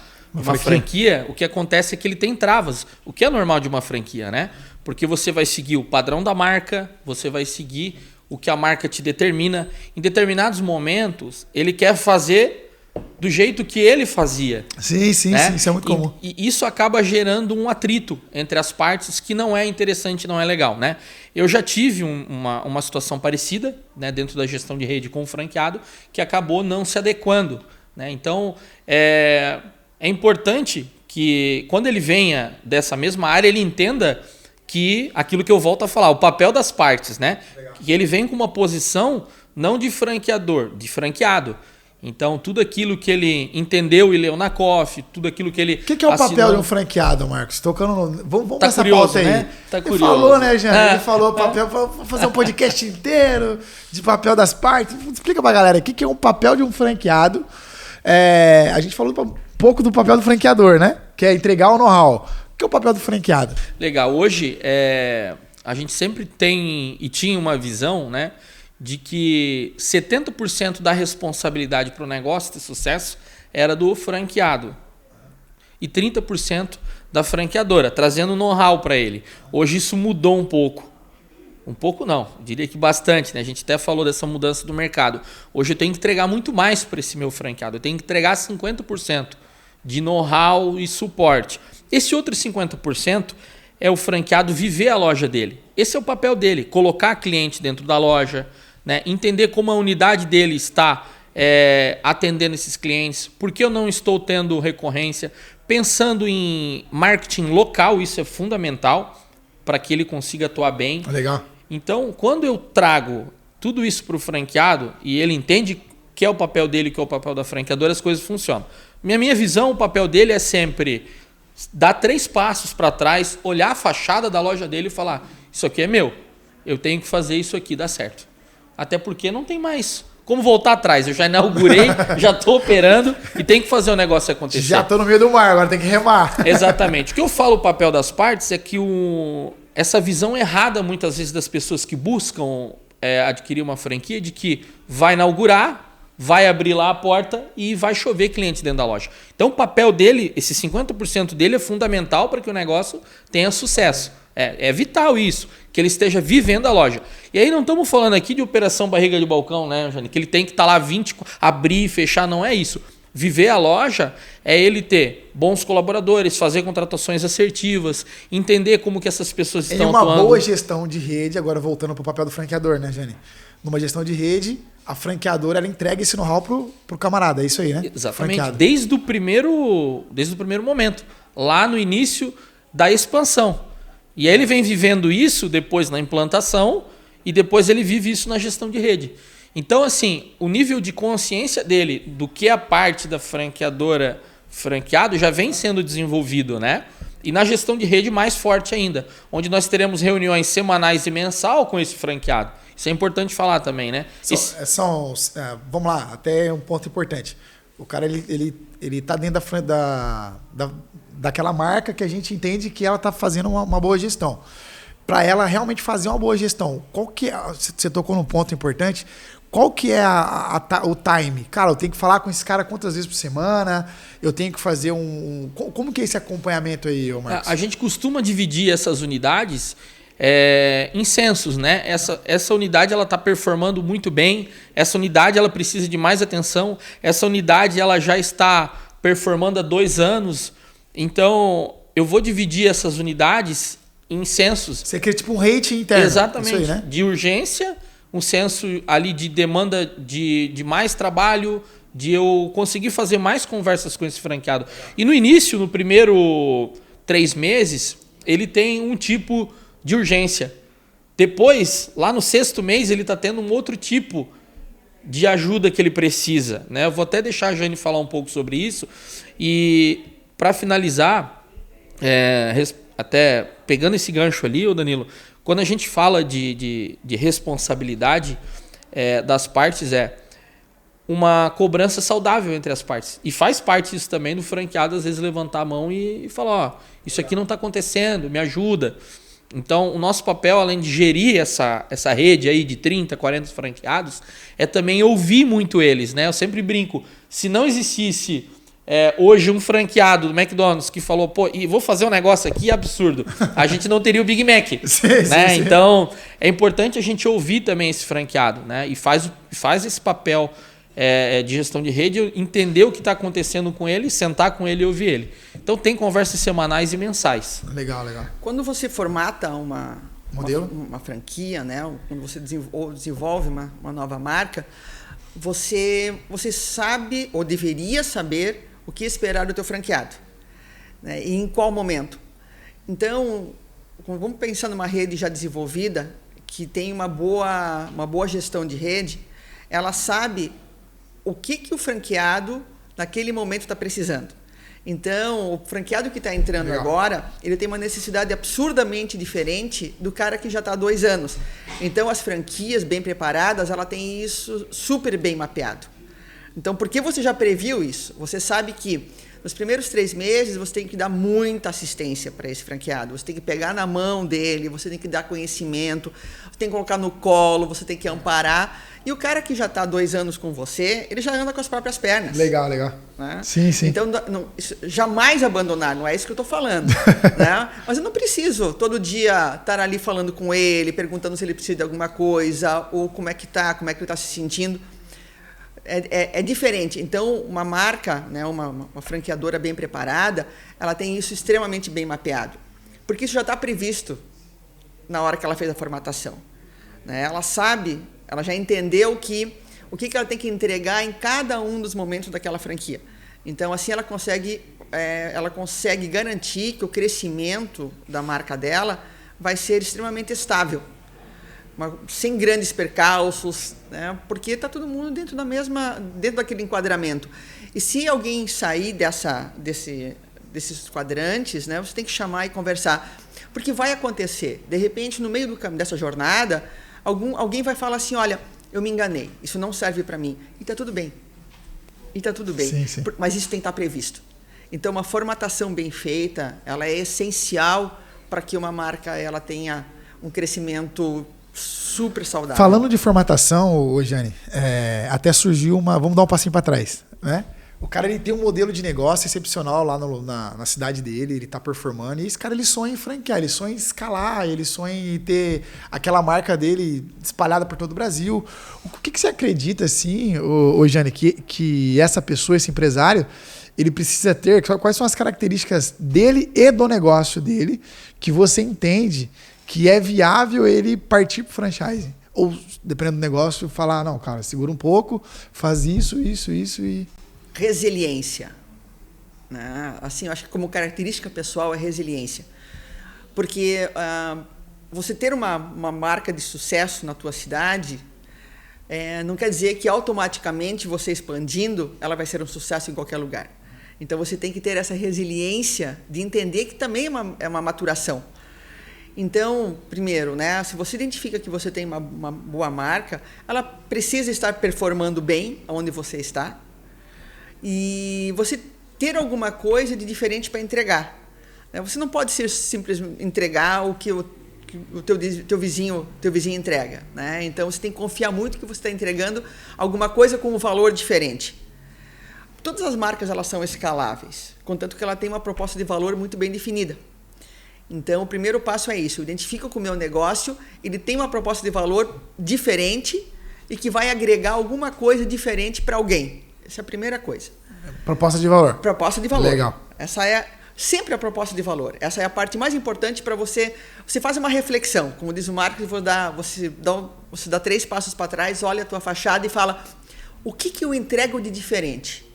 franquia, o que acontece é que ele tem travas, o que é normal de uma franquia, né? Porque você vai seguir o padrão da marca, você vai seguir o que a marca te determina. Em determinados momentos, ele quer fazer do jeito que ele fazia. Sim, né? Isso é muito comum. E isso acaba gerando um atrito entre as partes que não é interessante, não é legal, né? Eu já tive uma situação parecida, né, dentro da gestão de rede com o franqueado, que acabou não se adequando, né? Então, é importante que quando ele venha dessa mesma área, ele entenda que aquilo que eu volto a falar, o papel das partes, né? Legal. Que ele vem com uma posição não de franqueador, de franqueado. Então, tudo aquilo que ele entendeu e leu na COF, tudo aquilo que ele... O que é o papel de um franqueado, Marcos? Tocando no... Vamos tá essa curioso, pauta aí. Né? Tá curioso. Ele falou, né, Jean? Ele falou papel, vou fazer um podcast inteiro de papel das partes. Explica pra galera o que é um papel de um franqueado. A gente falou um pouco do papel do franqueador, né? Que é entregar o know-how. O que é o papel do franqueado? Legal. Hoje, a gente sempre tem e tinha uma visão, né, de que 70% da responsabilidade para o negócio ter sucesso era do franqueado e 30% da franqueadora, trazendo know-how para ele. Hoje isso mudou um pouco. Um pouco não, diria que bastante, né? A gente até falou dessa mudança do mercado. Hoje eu tenho que entregar muito mais para esse meu franqueado. Eu tenho que entregar 50% de know-how e suporte. Esse outro 50% é o franqueado viver a loja dele. Esse é o papel dele, colocar cliente dentro da loja, né? Entender como a unidade dele está atendendo esses clientes, por que eu não estou tendo recorrência, pensando em marketing local, isso é fundamental para que ele consiga atuar bem. Legal. Então, quando eu trago tudo isso para o franqueado e ele entende que é o papel dele, que é o papel da franqueadora, as coisas funcionam. Minha visão, o papel dele é sempre dar 3 passos para trás, olhar a fachada da loja dele e falar, isso aqui é meu, eu tenho que fazer isso aqui dar certo. Até porque não tem mais como voltar atrás. Eu já inaugurei, já estou operando e tem que fazer o negócio acontecer. Já estou no meio do mar, agora tem que remar. Exatamente. O que eu falo, o papel das partes, é que essa visão errada, muitas vezes, das pessoas que buscam adquirir uma franquia, de que vai inaugurar, vai abrir lá a porta e vai chover cliente dentro da loja. Então, o papel dele, esse 50% dele é fundamental para que o negócio tenha sucesso. É vital isso, que ele esteja vivendo a loja. E aí não estamos falando aqui de operação barriga de balcão, né, Jane? Que ele tem que estar lá abrir e fechar, não é isso. Viver a loja é ele ter bons colaboradores, fazer contratações assertivas, entender como que essas pessoas estão atuando. Uma boa gestão de rede, agora voltando para o papel do franqueador, né, Jane? Numa gestão de rede, a franqueadora ela entrega esse know-how pro camarada, é isso aí, né? Exatamente, desde o primeiro momento, lá no início da expansão. E aí ele vem vivendo isso depois na implantação e depois ele vive isso na gestão de rede. Então, assim, o nível de consciência dele do que a parte da franqueadora franqueado já vem sendo desenvolvido, né? E na gestão de rede mais forte ainda, onde nós teremos reuniões semanais e mensal com esse franqueado. Isso é importante falar também, né? Vamos lá, até um ponto importante. O cara ele tá dentro daquela marca que a gente entende que ela está fazendo uma boa gestão. para ela realmente fazer uma boa gestão, qual que é, você tocou num ponto importante, qual que é o time? Cara, eu tenho que falar com esse cara quantas vezes por semana? Eu tenho que fazer como que é esse acompanhamento aí, Marcos? A gente costuma dividir essas unidades em censos, né? Essa unidade ela está performando muito bem, essa unidade ela precisa de mais atenção, essa unidade ela já está performando há 2 anos, então eu vou dividir essas unidades em censos. Você cria tipo um rating interno. Exatamente, isso aí, né? de urgência, um censo ali de demanda de mais trabalho, de eu conseguir fazer mais conversas com esse franqueado. E no início, no primeiro 3 meses, ele tem um tipo de urgência. Depois, lá no 6º mês, ele está tendo um outro tipo de ajuda que ele precisa, né? Eu vou até deixar a Jane falar um pouco sobre isso. E para finalizar, até pegando esse gancho ali, ô Danilo, quando a gente fala de responsabilidade das partes, uma cobrança saudável entre as partes. E faz parte isso também do franqueado, às vezes, levantar a mão e falar, isso aqui não está acontecendo, me ajuda. Então, o nosso papel, além de gerir essa rede aí de 30, 40 franqueados, é também ouvir muito eles, né? Eu sempre brinco, se não existisse hoje um franqueado do McDonald's que falou, pô, e vou fazer um negócio aqui absurdo, a gente não teria o Big Mac. Sim, né? sim. Então, é importante a gente ouvir também esse franqueado, né? E faz esse papel de gestão de rede, entender o que está acontecendo com ele, sentar com ele e ouvir ele. Então, tem conversas semanais e mensais. Legal. Quando você formata uma franquia, né? Quando você desenvolve uma nova marca, você sabe ou deveria saber o que esperar do teu franqueado, né? E em qual momento. Então, vamos pensar numa rede já desenvolvida, que tem uma boa gestão de rede, ela sabe o que o franqueado naquele momento está precisando. Então, o franqueado que está entrando agora, ele tem uma necessidade absurdamente diferente do cara que já está há 2 anos. Então, as franquias bem preparadas, ela tem isso super bem mapeado. Então, porque você já previu isso? Você sabe que nos primeiros 3 meses você tem que dar muita assistência para esse franqueado. Você tem que pegar na mão dele, você tem que dar conhecimento, você tem que colocar no colo, você tem que amparar. E o cara que já está há 2 anos com você, ele já anda com as próprias pernas. Legal. Né? Sim. Então, jamais abandonar, não é isso que eu estou falando. Né? Mas eu não preciso todo dia estar ali falando com ele, perguntando se ele precisa de alguma coisa, ou como é que ele está se sentindo. É diferente. Então, uma marca, né, uma franqueadora bem preparada, ela tem isso extremamente bem mapeado. Porque isso já está previsto na hora que ela fez a formatação. Né? Ela sabe, ela já entendeu o que ela tem que entregar em cada um dos momentos daquela franquia. Então, assim, ela consegue garantir que o crescimento da marca dela vai ser extremamente estável, sem grandes percalços, né? Porque está todo mundo dentro daquele enquadramento. E se alguém sair desses quadrantes, né, você tem que chamar e conversar. Porque vai acontecer, de repente, no meio dessa jornada, alguém vai falar assim, olha, eu me enganei, isso não serve para mim. E está tudo bem. Sim. Mas isso tem que estar previsto. Então, uma formatação bem feita, ela é essencial para que uma marca ela tenha um crescimento super saudável. Falando de formatação, Jane, até surgiu vamos dar um passinho para trás, né? O cara ele tem um modelo de negócio excepcional lá na cidade dele, ele está performando, e esse cara ele sonha em franquear, ele sonha em escalar, ele sonha em ter aquela marca dele espalhada por todo o Brasil. O que você acredita, assim, Jane, que essa pessoa, esse empresário, ele precisa ter? Quais são as características dele e do negócio dele que você entende que é viável ele partir para o franchising? Ou, dependendo do negócio, falar, não, cara, segura um pouco, faz isso e... Resiliência. Né? Assim, eu acho que como característica pessoal é resiliência. Porque você ter uma marca de sucesso na tua cidade não quer dizer que automaticamente você expandindo, ela vai ser um sucesso em qualquer lugar. Então você tem que ter essa resiliência de entender que também é uma maturação. Então, primeiro, né, se você identifica que você tem uma boa marca, ela precisa estar performando bem onde você está e você ter alguma coisa de diferente para entregar. Você não pode ser simplesmente entregar o que o teu vizinho entrega, né? Então você tem que confiar muito que você está entregando alguma coisa com um valor diferente. Todas as marcas elas são escaláveis, contanto que ela tem uma proposta de valor muito bem definida. Então o primeiro passo é isso, eu identifico com o meu negócio, ele tem uma proposta de valor diferente e que vai agregar alguma coisa diferente para alguém. Essa é a primeira coisa. Proposta de valor. Proposta de valor. Legal. Essa é sempre a proposta de valor. Essa é a parte mais importante para você. Você faz uma reflexão, como diz o Marcos, você dá 3 passos para trás, olha a tua fachada e fala: o que eu entrego de diferente?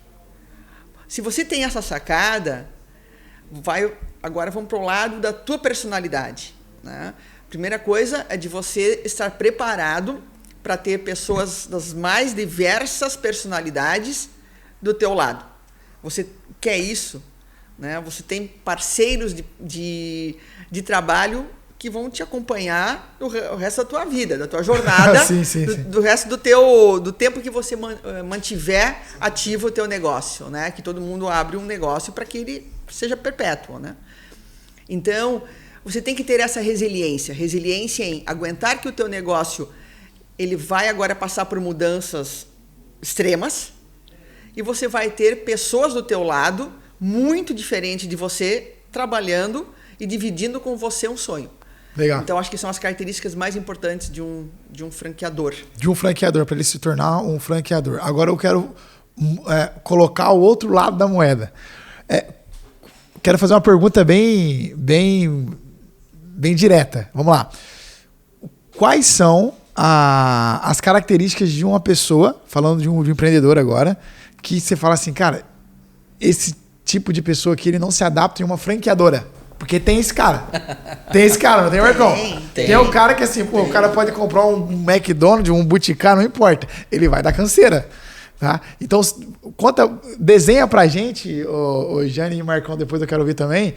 Se você tem essa sacada, agora vamos para o lado da tua personalidade, né? Primeira coisa é de você estar preparado para ter pessoas das mais diversas personalidades do teu lado. Você quer isso, né? Você tem parceiros de trabalho que vão te acompanhar o resto da tua vida, da tua jornada, sim. do resto do tempo que você mantiver ativo o teu negócio, né? Que todo mundo abre um negócio para que ele seja perpétuo, né? Então, você tem que ter essa resiliência em aguentar que o teu negócio ele vai agora passar por mudanças extremas e você vai ter pessoas do teu lado muito diferentes de você trabalhando e dividindo com você um sonho. Legal. Então, acho que são as características mais importantes de um franqueador. De um franqueador, para ele se tornar um franqueador. Agora eu quero colocar o outro lado da moeda. Quero fazer uma pergunta bem direta. Vamos lá. Quais são as características de uma pessoa, falando de um empreendedor agora, que você fala assim, cara, esse tipo de pessoa aqui ele não se adapta em uma franqueadora? Porque tem esse cara. Tem esse cara, não tem, Marcão? Tem o cara que assim, pô, o cara pode comprar um McDonald's, um Boticário, não importa. Ele vai dar canseira. Tá? Então, desenha pra gente, o Jane e o Marcão, depois eu quero ouvir também,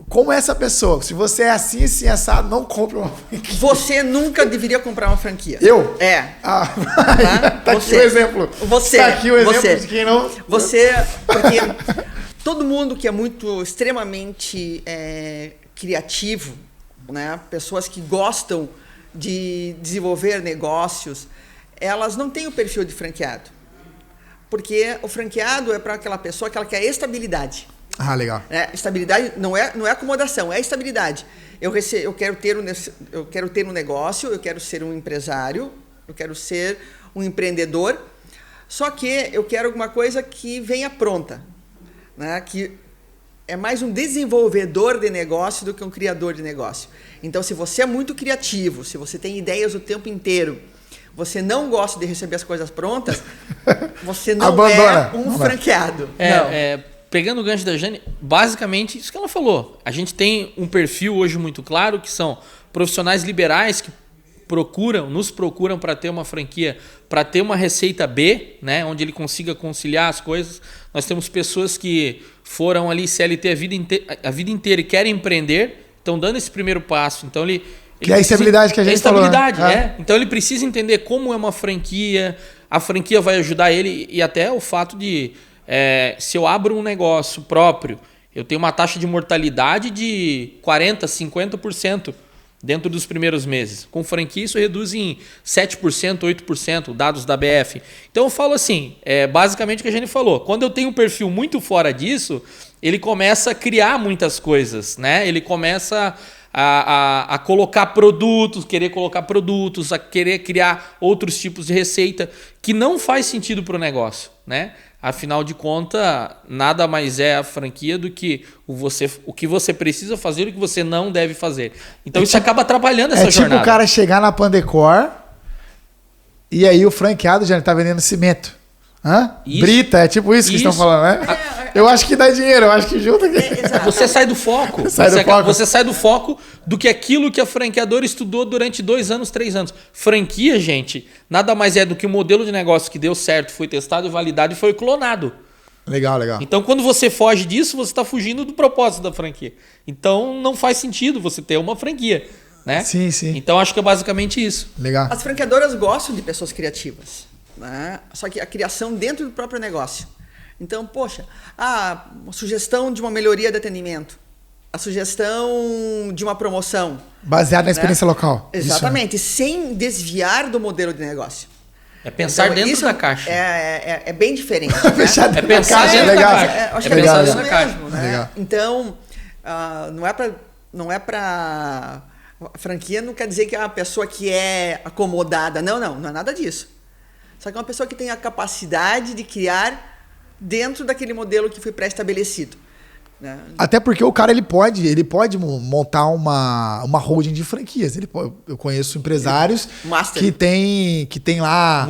como é essa pessoa. Se você é assim assado, não compre uma franquia. Você nunca deveria comprar uma franquia. Eu? É. Tá aqui o exemplo. Você. Tá aqui o exemplo de quem não... Você, porque todo mundo que é muito, extremamente criativo, né? Pessoas que gostam de desenvolver negócios, elas não têm o perfil de franqueado. Porque o franqueado é para aquela pessoa que ela quer estabilidade. Ah, legal. Estabilidade não é acomodação, é estabilidade. Eu quero ter um negócio, eu quero ser um empresário, eu quero ser um empreendedor, só que eu quero alguma coisa que venha pronta, né? Que é mais um desenvolvedor de negócio do que um criador de negócio. Então, se você é muito criativo, se você tem ideias o tempo inteiro, você não gosta de receber as coisas prontas, você não Abandona. É um franqueado. Pegando o gancho da Jane, basicamente isso que ela falou. A gente tem um perfil hoje muito claro, que são profissionais liberais que nos procuram para ter uma franquia, para ter uma receita B, né, onde ele consiga conciliar as coisas. Nós temos pessoas que foram ali CLT a vida inteira e querem empreender, estão dando esse primeiro passo. Então que é a estabilidade que a gente falou. Né? Então ele precisa entender como é uma franquia, a franquia vai ajudar ele e até o fato de... se eu abro um negócio próprio, eu tenho uma taxa de mortalidade de 40%, 50% dentro dos primeiros meses. Com franquia, isso reduz em 7%, 8%, dados da BF. Então eu falo assim, basicamente o que a gente falou. Quando eu tenho um perfil muito fora disso, ele começa a criar muitas coisas, né? Ele começa a colocar produtos, querer colocar produtos, a querer criar outros tipos de receita que não faz sentido para o negócio, né? Afinal de contas, nada mais é a franquia do que o que você precisa fazer e o que você não deve fazer. Então isso acaba atrapalhando essa jornada. É tipo o cara chegar na Pandecor e aí o franqueado já está vendendo cimento. Brita, é tipo isso que estão falando, né? Eu acho que dá dinheiro, eu acho que junta aqui. Você sai do foco. Você sai do foco do que aquilo que a franqueadora estudou durante 2 anos, 3 anos. Franquia, gente, nada mais é do que um modelo de negócio que deu certo, foi testado e validado e foi clonado. Legal. Então, quando você foge disso, você está fugindo do propósito da franquia. Então, não faz sentido você ter uma franquia, né? Sim. Então, acho que é basicamente isso. Legal. As franqueadoras gostam de pessoas criativas, né? Só que a criação dentro do próprio negócio. Então, poxa, uma sugestão de uma melhoria de atendimento. a sugestão de uma promoção. Baseado na experiência local. Exatamente, sem desviar do modelo de negócio. É pensar Então, dentro da caixa. É bem diferente. Né? É pensar dentro da caixa. Acho É que é pensar isso dentro da caixa. mesmo, né? Então, não é para a franquia não quer dizer que é uma pessoa que é acomodada. Não é nada disso. Só que é uma pessoa que tem a capacidade de criar dentro daquele modelo que foi pré-estabelecido. Né? Até porque o cara ele pode montar uma holding de franquias. Eu conheço empresários que tem lá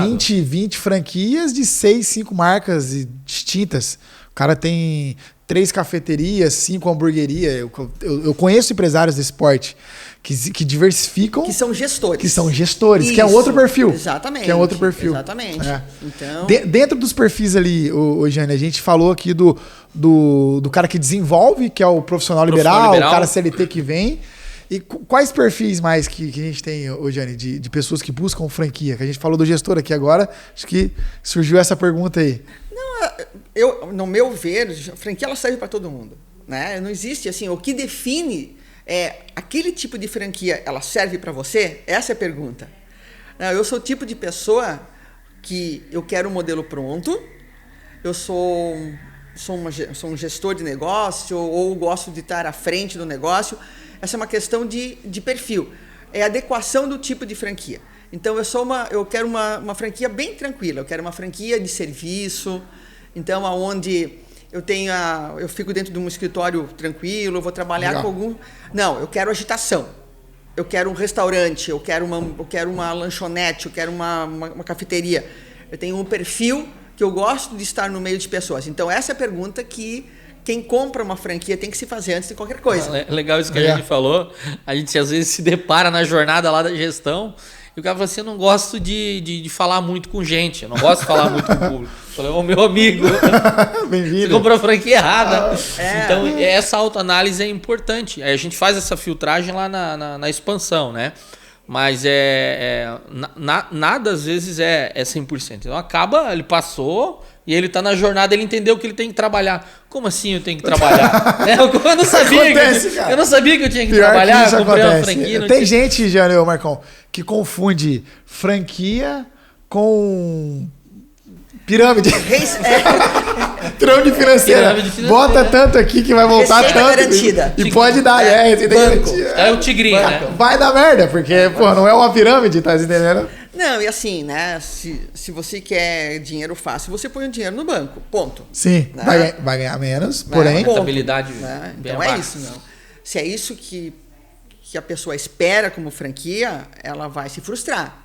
20 franquias de 6, 5 marcas distintas. O cara tem 3 cafeterias, 5 hamburguerias. Eu conheço empresários desse porte que diversificam. Que são gestores. Isso, que é um outro perfil. Exatamente. Que é outro perfil. Exatamente. Então... Dentro dos perfis ali, Jane, a gente falou aqui do cara que desenvolve, que é o profissional liberal, o cara CLT que vem. E quais perfis mais que a gente tem, Jane, de pessoas que buscam franquia? Que a gente falou do gestor aqui agora, acho que surgiu essa pergunta aí. No meu ver, a franquia ela serve para todo mundo. Né? Não existe assim, o que define aquele tipo de franquia, ela serve para você? Essa é a pergunta. Eu sou o tipo de pessoa que eu quero um modelo pronto, eu sou um gestor de negócio ou gosto de estar à frente do negócio. Essa é uma questão de perfil. É adequação do tipo de franquia. Então, eu quero uma franquia bem tranquila. Eu quero uma franquia de serviço. Então, aonde eu fico dentro de um escritório tranquilo, eu vou trabalhar com algum... Não, eu quero agitação. Eu quero um restaurante, eu quero uma lanchonete, eu quero uma cafeteria. Eu tenho um perfil que eu gosto de estar no meio de pessoas. Então, essa é a pergunta que quem compra uma franquia tem que se fazer antes de qualquer coisa. É legal isso que a gente falou. A gente, às vezes, se depara na jornada lá da gestão e o cara fala assim, eu não gosto de falar muito com gente, eu não gosto de falar muito com o público. Eu falei, meu amigo, você comprou a franquia errada. Então, essa autoanálise é importante. Aí a gente faz essa filtragem lá na expansão, né? Mas nada às vezes é 100%. Então ele passou e ele tá na jornada, ele entendeu que ele tem que trabalhar. Como assim eu tenho que trabalhar? Eu não sabia que eu tinha que trabalhar, eu comprei uma franquia. Tem gente, Jânio, Marcão, que confunde franquia com pirâmide. Pirâmide financeira. Bota tanto aqui que vai voltar receita tanto. Garantida. E pode dar, receita garantida. É o tigrinho, né? Vai dar merda, porque, não é uma pirâmide, tá entendendo? Não, e assim, né? Se você quer dinheiro fácil, você põe o dinheiro no banco. Ponto. Sim, né? vai ganhar menos, porém. Rentabilidade. Né? Então é isso, não. Se é isso que a pessoa espera como franquia, ela vai se frustrar.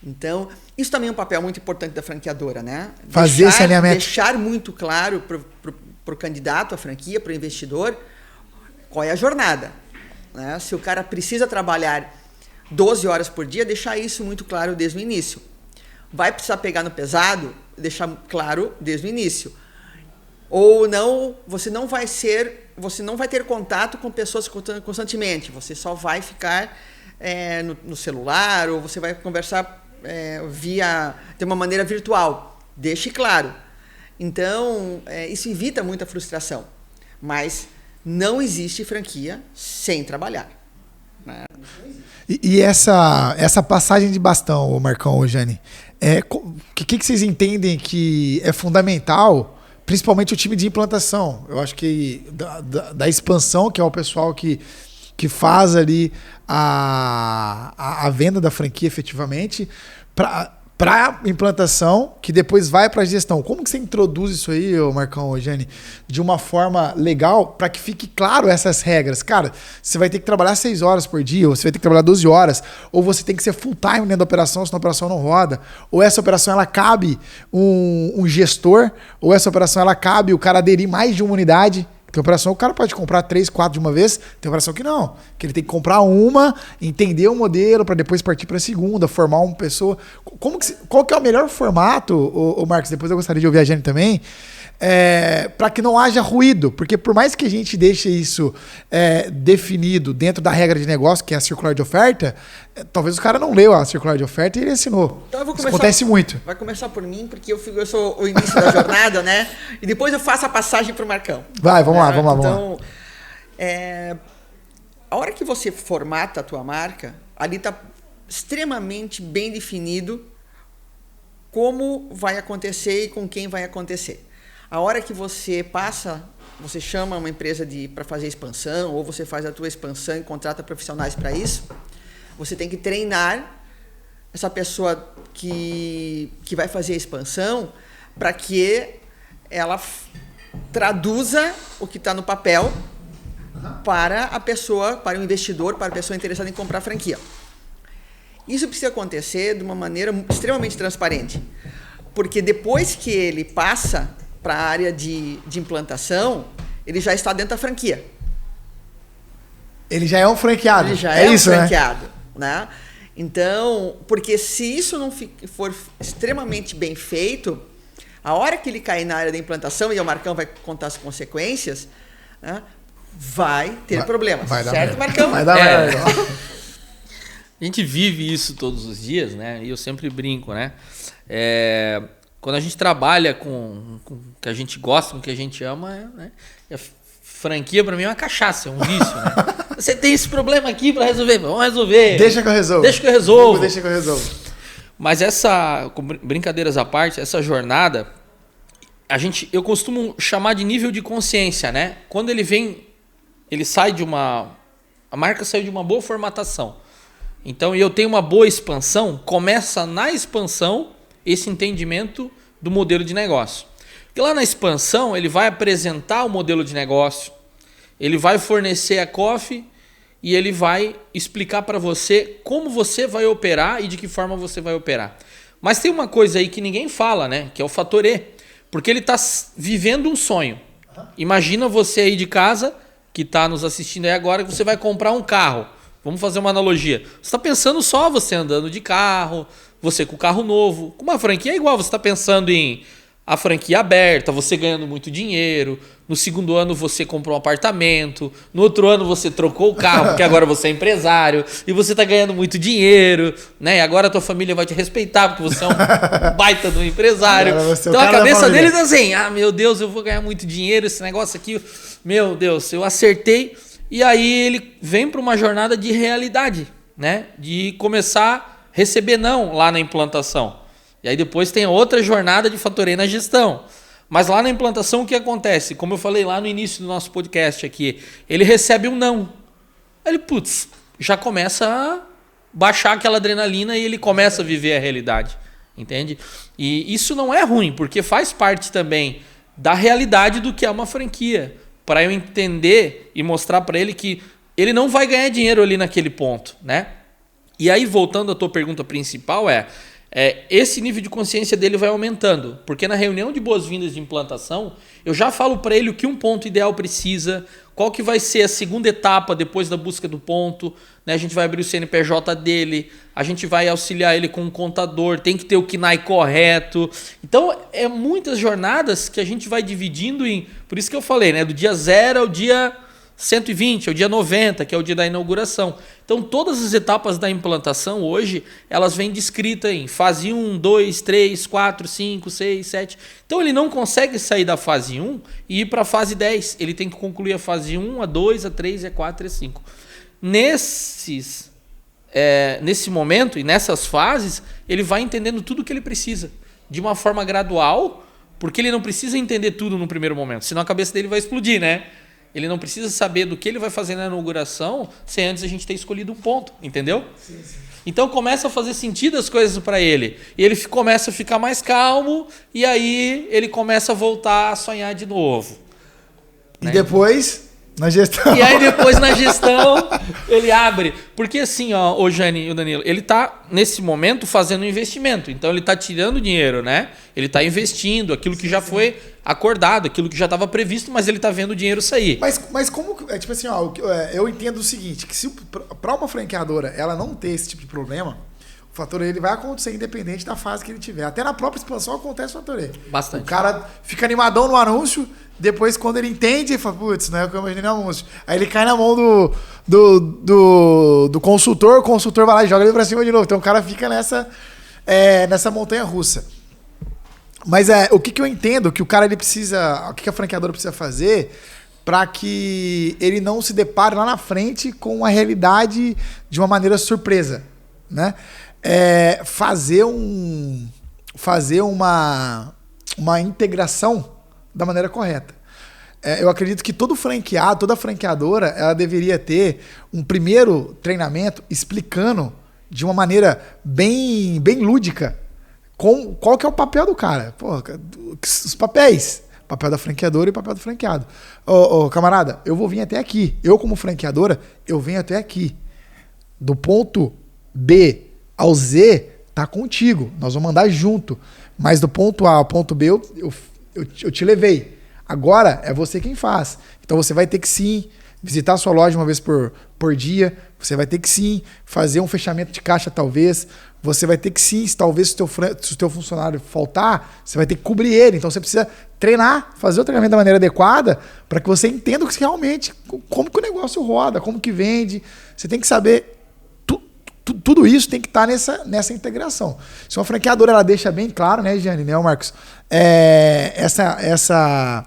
Então, isso também é um papel muito importante da franqueadora, né? Fazer esse alinhamento. Deixar muito claro para o candidato à franquia, para o investidor, qual é a jornada. Né? Se o cara precisa trabalhar 12 horas por dia, deixar isso muito claro desde o início. Vai precisar pegar no pesado, deixar claro desde o início. Ou não, você não vai ter contato com pessoas constantemente, você só vai ficar no celular, ou você vai conversar de uma maneira virtual. Deixe claro. Então, isso evita muita frustração. Mas não existe franquia sem trabalhar. Né? E essa passagem de bastão, Marcão, Jane, o que vocês entendem que é fundamental, principalmente o time de implantação? Eu acho que da expansão, que é o pessoal que faz ali a venda da franquia efetivamente, para implantação, que depois vai para a gestão. Como que você introduz isso aí, Marcão, Jane, de uma forma legal para que fique claro essas regras? Cara, você vai ter que trabalhar 6 horas por dia, ou você vai ter que trabalhar 12 horas, ou você tem que ser full time dentro da operação, senão a operação não roda, ou essa operação ela cabe um gestor, ou essa operação ela cabe o cara aderir mais de uma unidade. Tem operação, o cara pode comprar 3, 4 de uma vez, tem operação que não, que ele tem que comprar uma, entender o modelo para depois partir para a segunda, formar uma pessoa. Qual que é o melhor formato, o Marcos? Depois eu gostaria de ouvir a Jane também, para que não haja ruído, porque por mais que a gente deixe isso definido dentro da regra de negócio, que é a circular de oferta, talvez o cara não leu a circular de oferta e ele assinou. Então isso acontece muito. Vai começar por mim, porque eu sou o início da jornada, né? E depois eu faço a passagem para o Marcão. Vai, vamos lá. A hora que você formata a tua marca, ali está extremamente bem definido como vai acontecer e com quem vai acontecer. A hora que você você chama uma empresa para fazer expansão, ou você faz a tua expansão e contrata profissionais para isso, você tem que treinar essa pessoa que vai fazer a expansão para que ela traduza o que está no papel para a pessoa, para o investidor, para a pessoa interessada em comprar a franquia. Isso precisa acontecer de uma maneira extremamente transparente, porque depois que ele passa para a área de implantação, ele já está dentro da franquia. Ele já é um franqueado. Ele já é isso, um franqueado, né? Então, porque se isso não for extremamente bem feito, a hora que ele cair na área da implantação, e o Marcão vai contar as consequências, né, vai ter problemas. Vai dar certo, merda. Marcão? Vai dar merda. A gente vive isso todos os dias, né? E eu sempre brinco, né? Quando a gente trabalha com o que a gente gosta, com o que a gente ama, né? A franquia para mim é uma cachaça, é um vício, né? Você tem esse problema aqui para resolver, vamos resolver. Deixa que eu resolvo. Deixa que eu resolvo. Deixa que eu resolvo. Mas com brincadeiras à parte, essa jornada, eu costumo chamar de nível de consciência, né? Quando ele sai a marca saiu de uma boa formatação. Então, eu tenho uma boa expansão, começa na expansão esse entendimento do modelo de negócio. Porque lá na expansão, ele vai apresentar o modelo de negócio, ele vai fornecer a coffee e ele vai explicar para você como você vai operar e de que forma você vai operar. Mas tem uma coisa aí que ninguém fala, né? Que é o fator E. Porque ele está vivendo um sonho. Imagina você aí de casa, que está nos assistindo aí agora, que você vai comprar um carro. Vamos fazer uma analogia. Você está pensando só você andando de carro, você com o carro novo. Com uma franquia é igual, você está pensando em a franquia aberta, você ganhando muito dinheiro. No segundo ano você comprou um apartamento. No outro ano você trocou o carro, porque agora você é empresário. E você está ganhando muito dinheiro, né? E agora a tua família vai te respeitar, porque você é um baita do empresário. Então a cabeça deles é assim, meu Deus, eu vou ganhar muito dinheiro, esse negócio aqui, meu Deus, eu acertei. E aí ele vem para uma jornada de realidade, né? De começar a receber não lá na implantação. E aí depois tem outra jornada de fator E na gestão. Mas lá na implantação o que acontece? Como eu falei lá no início do nosso podcast aqui, ele recebe um não. Aí ele, já começa a baixar aquela adrenalina e ele começa a viver a realidade. Entende? E isso não é ruim, porque faz parte também da realidade do que é uma franquia. Para eu entender e mostrar para ele que ele não vai ganhar dinheiro ali naquele ponto, né? E aí, voltando à tua pergunta principal, esse nível de consciência dele vai aumentando. Porque na reunião de boas-vindas de implantação, eu já falo para ele o que um ponto ideal precisa, qual que vai ser a segunda etapa depois da busca do ponto, né? A gente vai abrir o CNPJ dele, a gente vai auxiliar ele com um contador, tem que ter o KNAI correto. Então, é muitas jornadas que a gente vai dividindo em... Por isso que eu falei, né? Do dia 0 ao dia 120, ao dia 90, que é o dia da inauguração. Então, todas as etapas da implantação hoje, elas vêm descritas em fase 1, 2, 3, 4, 5, 6, 7. Então, ele não consegue sair da fase 1 e ir para a fase 10. Ele tem que concluir a fase 1, a 2, a 3, a 4 e a 5. Nesse momento e nessas fases, ele vai entendendo tudo o que ele precisa. De uma forma gradual, porque ele não precisa entender tudo no primeiro momento. Senão a cabeça dele vai explodir, né? Ele não precisa saber do que ele vai fazer na inauguração sem antes a gente ter escolhido um ponto, entendeu? Sim. Então começa a fazer sentido as coisas para ele. E ele começa a ficar mais calmo e aí ele começa a voltar a sonhar de novo. E né? Depois, na gestão. E aí depois na gestão ele abre. Porque assim, o Jane e o Danilo, ele está nesse momento fazendo um investimento. Então ele está tirando dinheiro, né? Ele está investindo aquilo que já foi acordado, aquilo que já estava previsto, mas ele está vendo o dinheiro sair. Mas como... tipo assim, eu entendo o seguinte, que se para uma franqueadora ela não ter esse tipo de problema, o fator E ele vai acontecer independente da fase que ele tiver. Até na própria expansão acontece o fator E. Bastante. O cara fica animadão no anúncio, depois quando ele entende, ele fala, putz, não é o que eu imaginei no anúncio. Aí ele cai na mão do consultor, o consultor vai lá e joga ele pra cima de novo. Então o cara fica nessa montanha russa. Mas o que eu entendo que o cara ele precisa, o que a franqueadora precisa fazer para que ele não se depare lá na frente com a realidade de uma maneira surpresa, né? Fazer uma integração da maneira correta. Eu acredito que todo franqueado, toda franqueadora, ela deveria ter um primeiro treinamento explicando de uma maneira bem lúdica qual que é o papel do cara. Pô, os papéis. Papel da franqueadora e papel do franqueado. Camarada, eu vou vir até aqui. Eu, como franqueadora, eu venho até aqui. Do ponto B ao Z, tá contigo. Nós vamos andar junto. Mas do ponto A ao ponto B, eu te levei. Agora é você quem faz. Então você vai ter que sim visitar a sua loja uma vez por dia. Você vai ter que sim fazer um fechamento de caixa, talvez. Você vai ter que sim, talvez se o teu funcionário faltar, você vai ter que cobrir ele. Então você precisa treinar, fazer o treinamento da maneira adequada para que você entenda realmente como que o negócio roda, como que vende. Você tem que saber. Tudo isso tem que estar nessa integração. Se uma franqueadora ela deixa bem claro, né, Jane, né, Marcos? Essa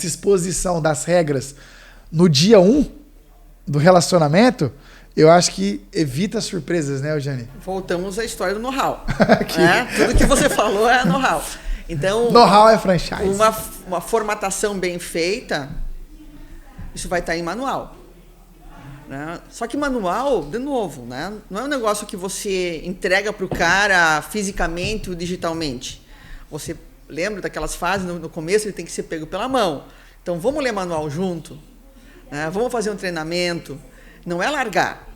exposição das regras no dia 1 do relacionamento, eu acho que evita surpresas, né, Eugênio? Voltamos à história do know-how. Tudo que você falou é know-how. Então, know-how é franchise. Uma formatação bem feita, isso vai estar em manual. Né? Só que manual, de novo, né? Não é um negócio que você entrega para o cara fisicamente ou digitalmente. Você lembra daquelas fases, no começo ele tem que ser pego pela mão. Então, vamos ler manual junto? Né? Vamos fazer um treinamento? Não é largar.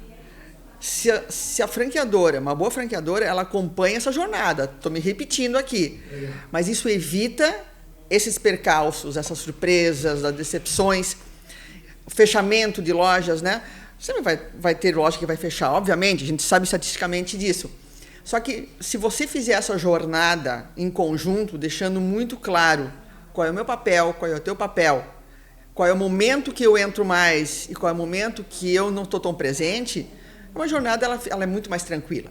Se a franqueadora, uma boa franqueadora, ela acompanha essa jornada. Estou me repetindo aqui. Mas isso evita esses percalços, essas surpresas, as decepções, o fechamento de lojas, né? Sempre vai ter loja que vai fechar, obviamente, a gente sabe estatisticamente disso. Só que se você fizer essa jornada em conjunto, deixando muito claro qual é o meu papel, qual é o teu papel, qual é o momento que eu entro mais e qual é o momento que eu não estou tão presente, uma jornada ela é muito mais tranquila.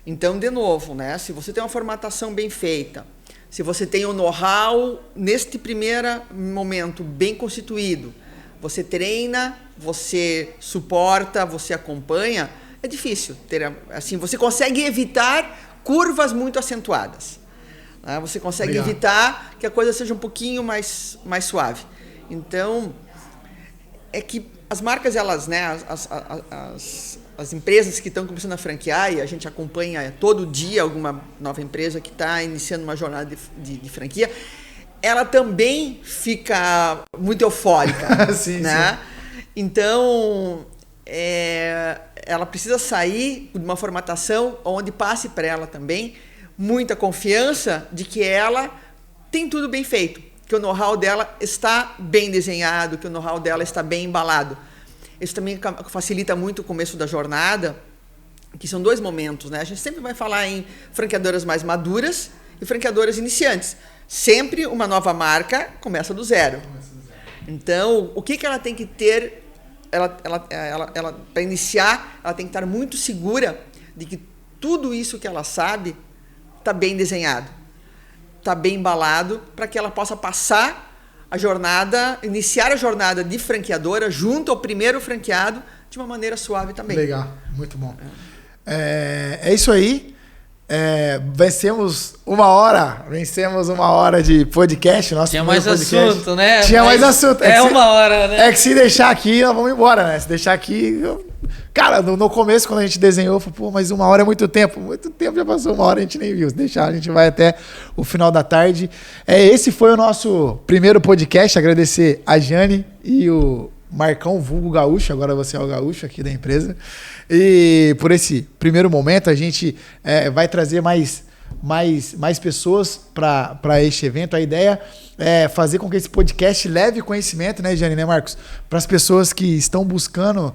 Então, de novo, né, se você tem uma formatação bem feita, se você tem o know-how neste primeiro momento bem constituído, você treina, você suporta, você acompanha, é difícil ter, assim, você consegue evitar curvas muito acentuadas. Né? Você consegue evitar que a coisa seja um pouquinho mais suave. Então, é que as marcas, elas, né, as empresas que estão começando a franquear, e a gente acompanha todo dia alguma nova empresa que está iniciando uma jornada de franquia, ela também fica muito eufórica. Sim, né? Sim. Então, ela precisa sair de uma formatação onde passe para ela também muita confiança de que ela tem tudo bem feito, que o know-how dela está bem desenhado, que o know-how dela está bem embalado. Isso também facilita muito o começo da jornada, que são 2 momentos, né? A gente sempre vai falar em franqueadoras mais maduras e franqueadoras iniciantes. Sempre uma nova marca começa do zero. Então, o que ela tem que ter? Ela para iniciar, ela tem que estar muito segura de que tudo isso que ela sabe está bem desenhado, está bem embalado, para que ela possa passar a jornada, iniciar a jornada de franqueadora junto ao primeiro franqueado de uma maneira suave também. Legal, muito bom. É isso aí. Vencemos uma hora de podcast. Tinha mais podcast. Assunto, né? Tinha mais assunto. Uma hora, né? É que se deixar aqui, nós vamos embora, né? Se deixar aqui... Cara, no começo, quando a gente desenhou, eu falei, pô, mas 1 hora é muito tempo. Muito tempo, já passou 1 hora, a gente nem viu. Se deixar, a gente vai até o final da tarde. Esse foi o nosso primeiro podcast. Agradecer a Jane e o Marcão, vulgo Gaúcho. Agora você é o Gaúcho aqui da empresa. E por esse primeiro momento, a gente vai trazer mais pessoas para este evento. A ideia é fazer com que esse podcast leve conhecimento, né, Jane, né, Marcos? Para as pessoas que estão buscando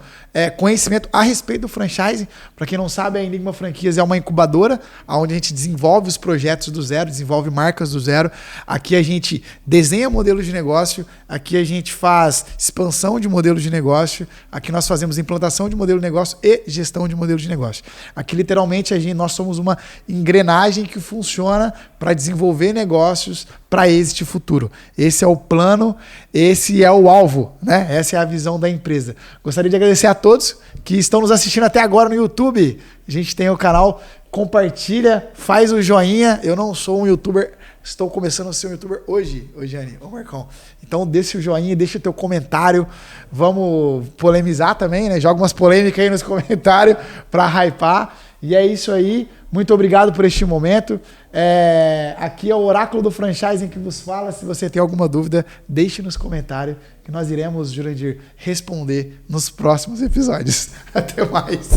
conhecimento a respeito do franchising. Para quem não sabe, a Enigma Franquias é uma incubadora onde a gente desenvolve os projetos do zero, desenvolve marcas do zero. Aqui a gente desenha modelos de negócio, aqui a gente faz expansão de modelos de negócio, aqui nós fazemos implantação de modelo de negócio e gestão de modelo de negócio. Aqui, literalmente, nós somos uma engrenagem engrenagem que funciona para desenvolver negócios para êxito futuro. Esse é o plano, esse é o alvo, né? Essa é a visão da empresa. Gostaria de agradecer a todos que estão nos assistindo até agora no YouTube. A gente tem o canal, compartilha, faz o joinha. Eu não sou um youtuber, estou começando a ser um youtuber hoje, Jane, ô Marcão. Então deixa o joinha, deixa o teu comentário. Vamos polemizar também, né? Joga umas polêmicas aí nos comentários para hypar. E é isso aí. Muito obrigado por este momento. Aqui é o Oráculo do Franchising que vos fala. Se você tem alguma dúvida, deixe nos comentários que nós iremos, Jurandir, responder nos próximos episódios. Até mais.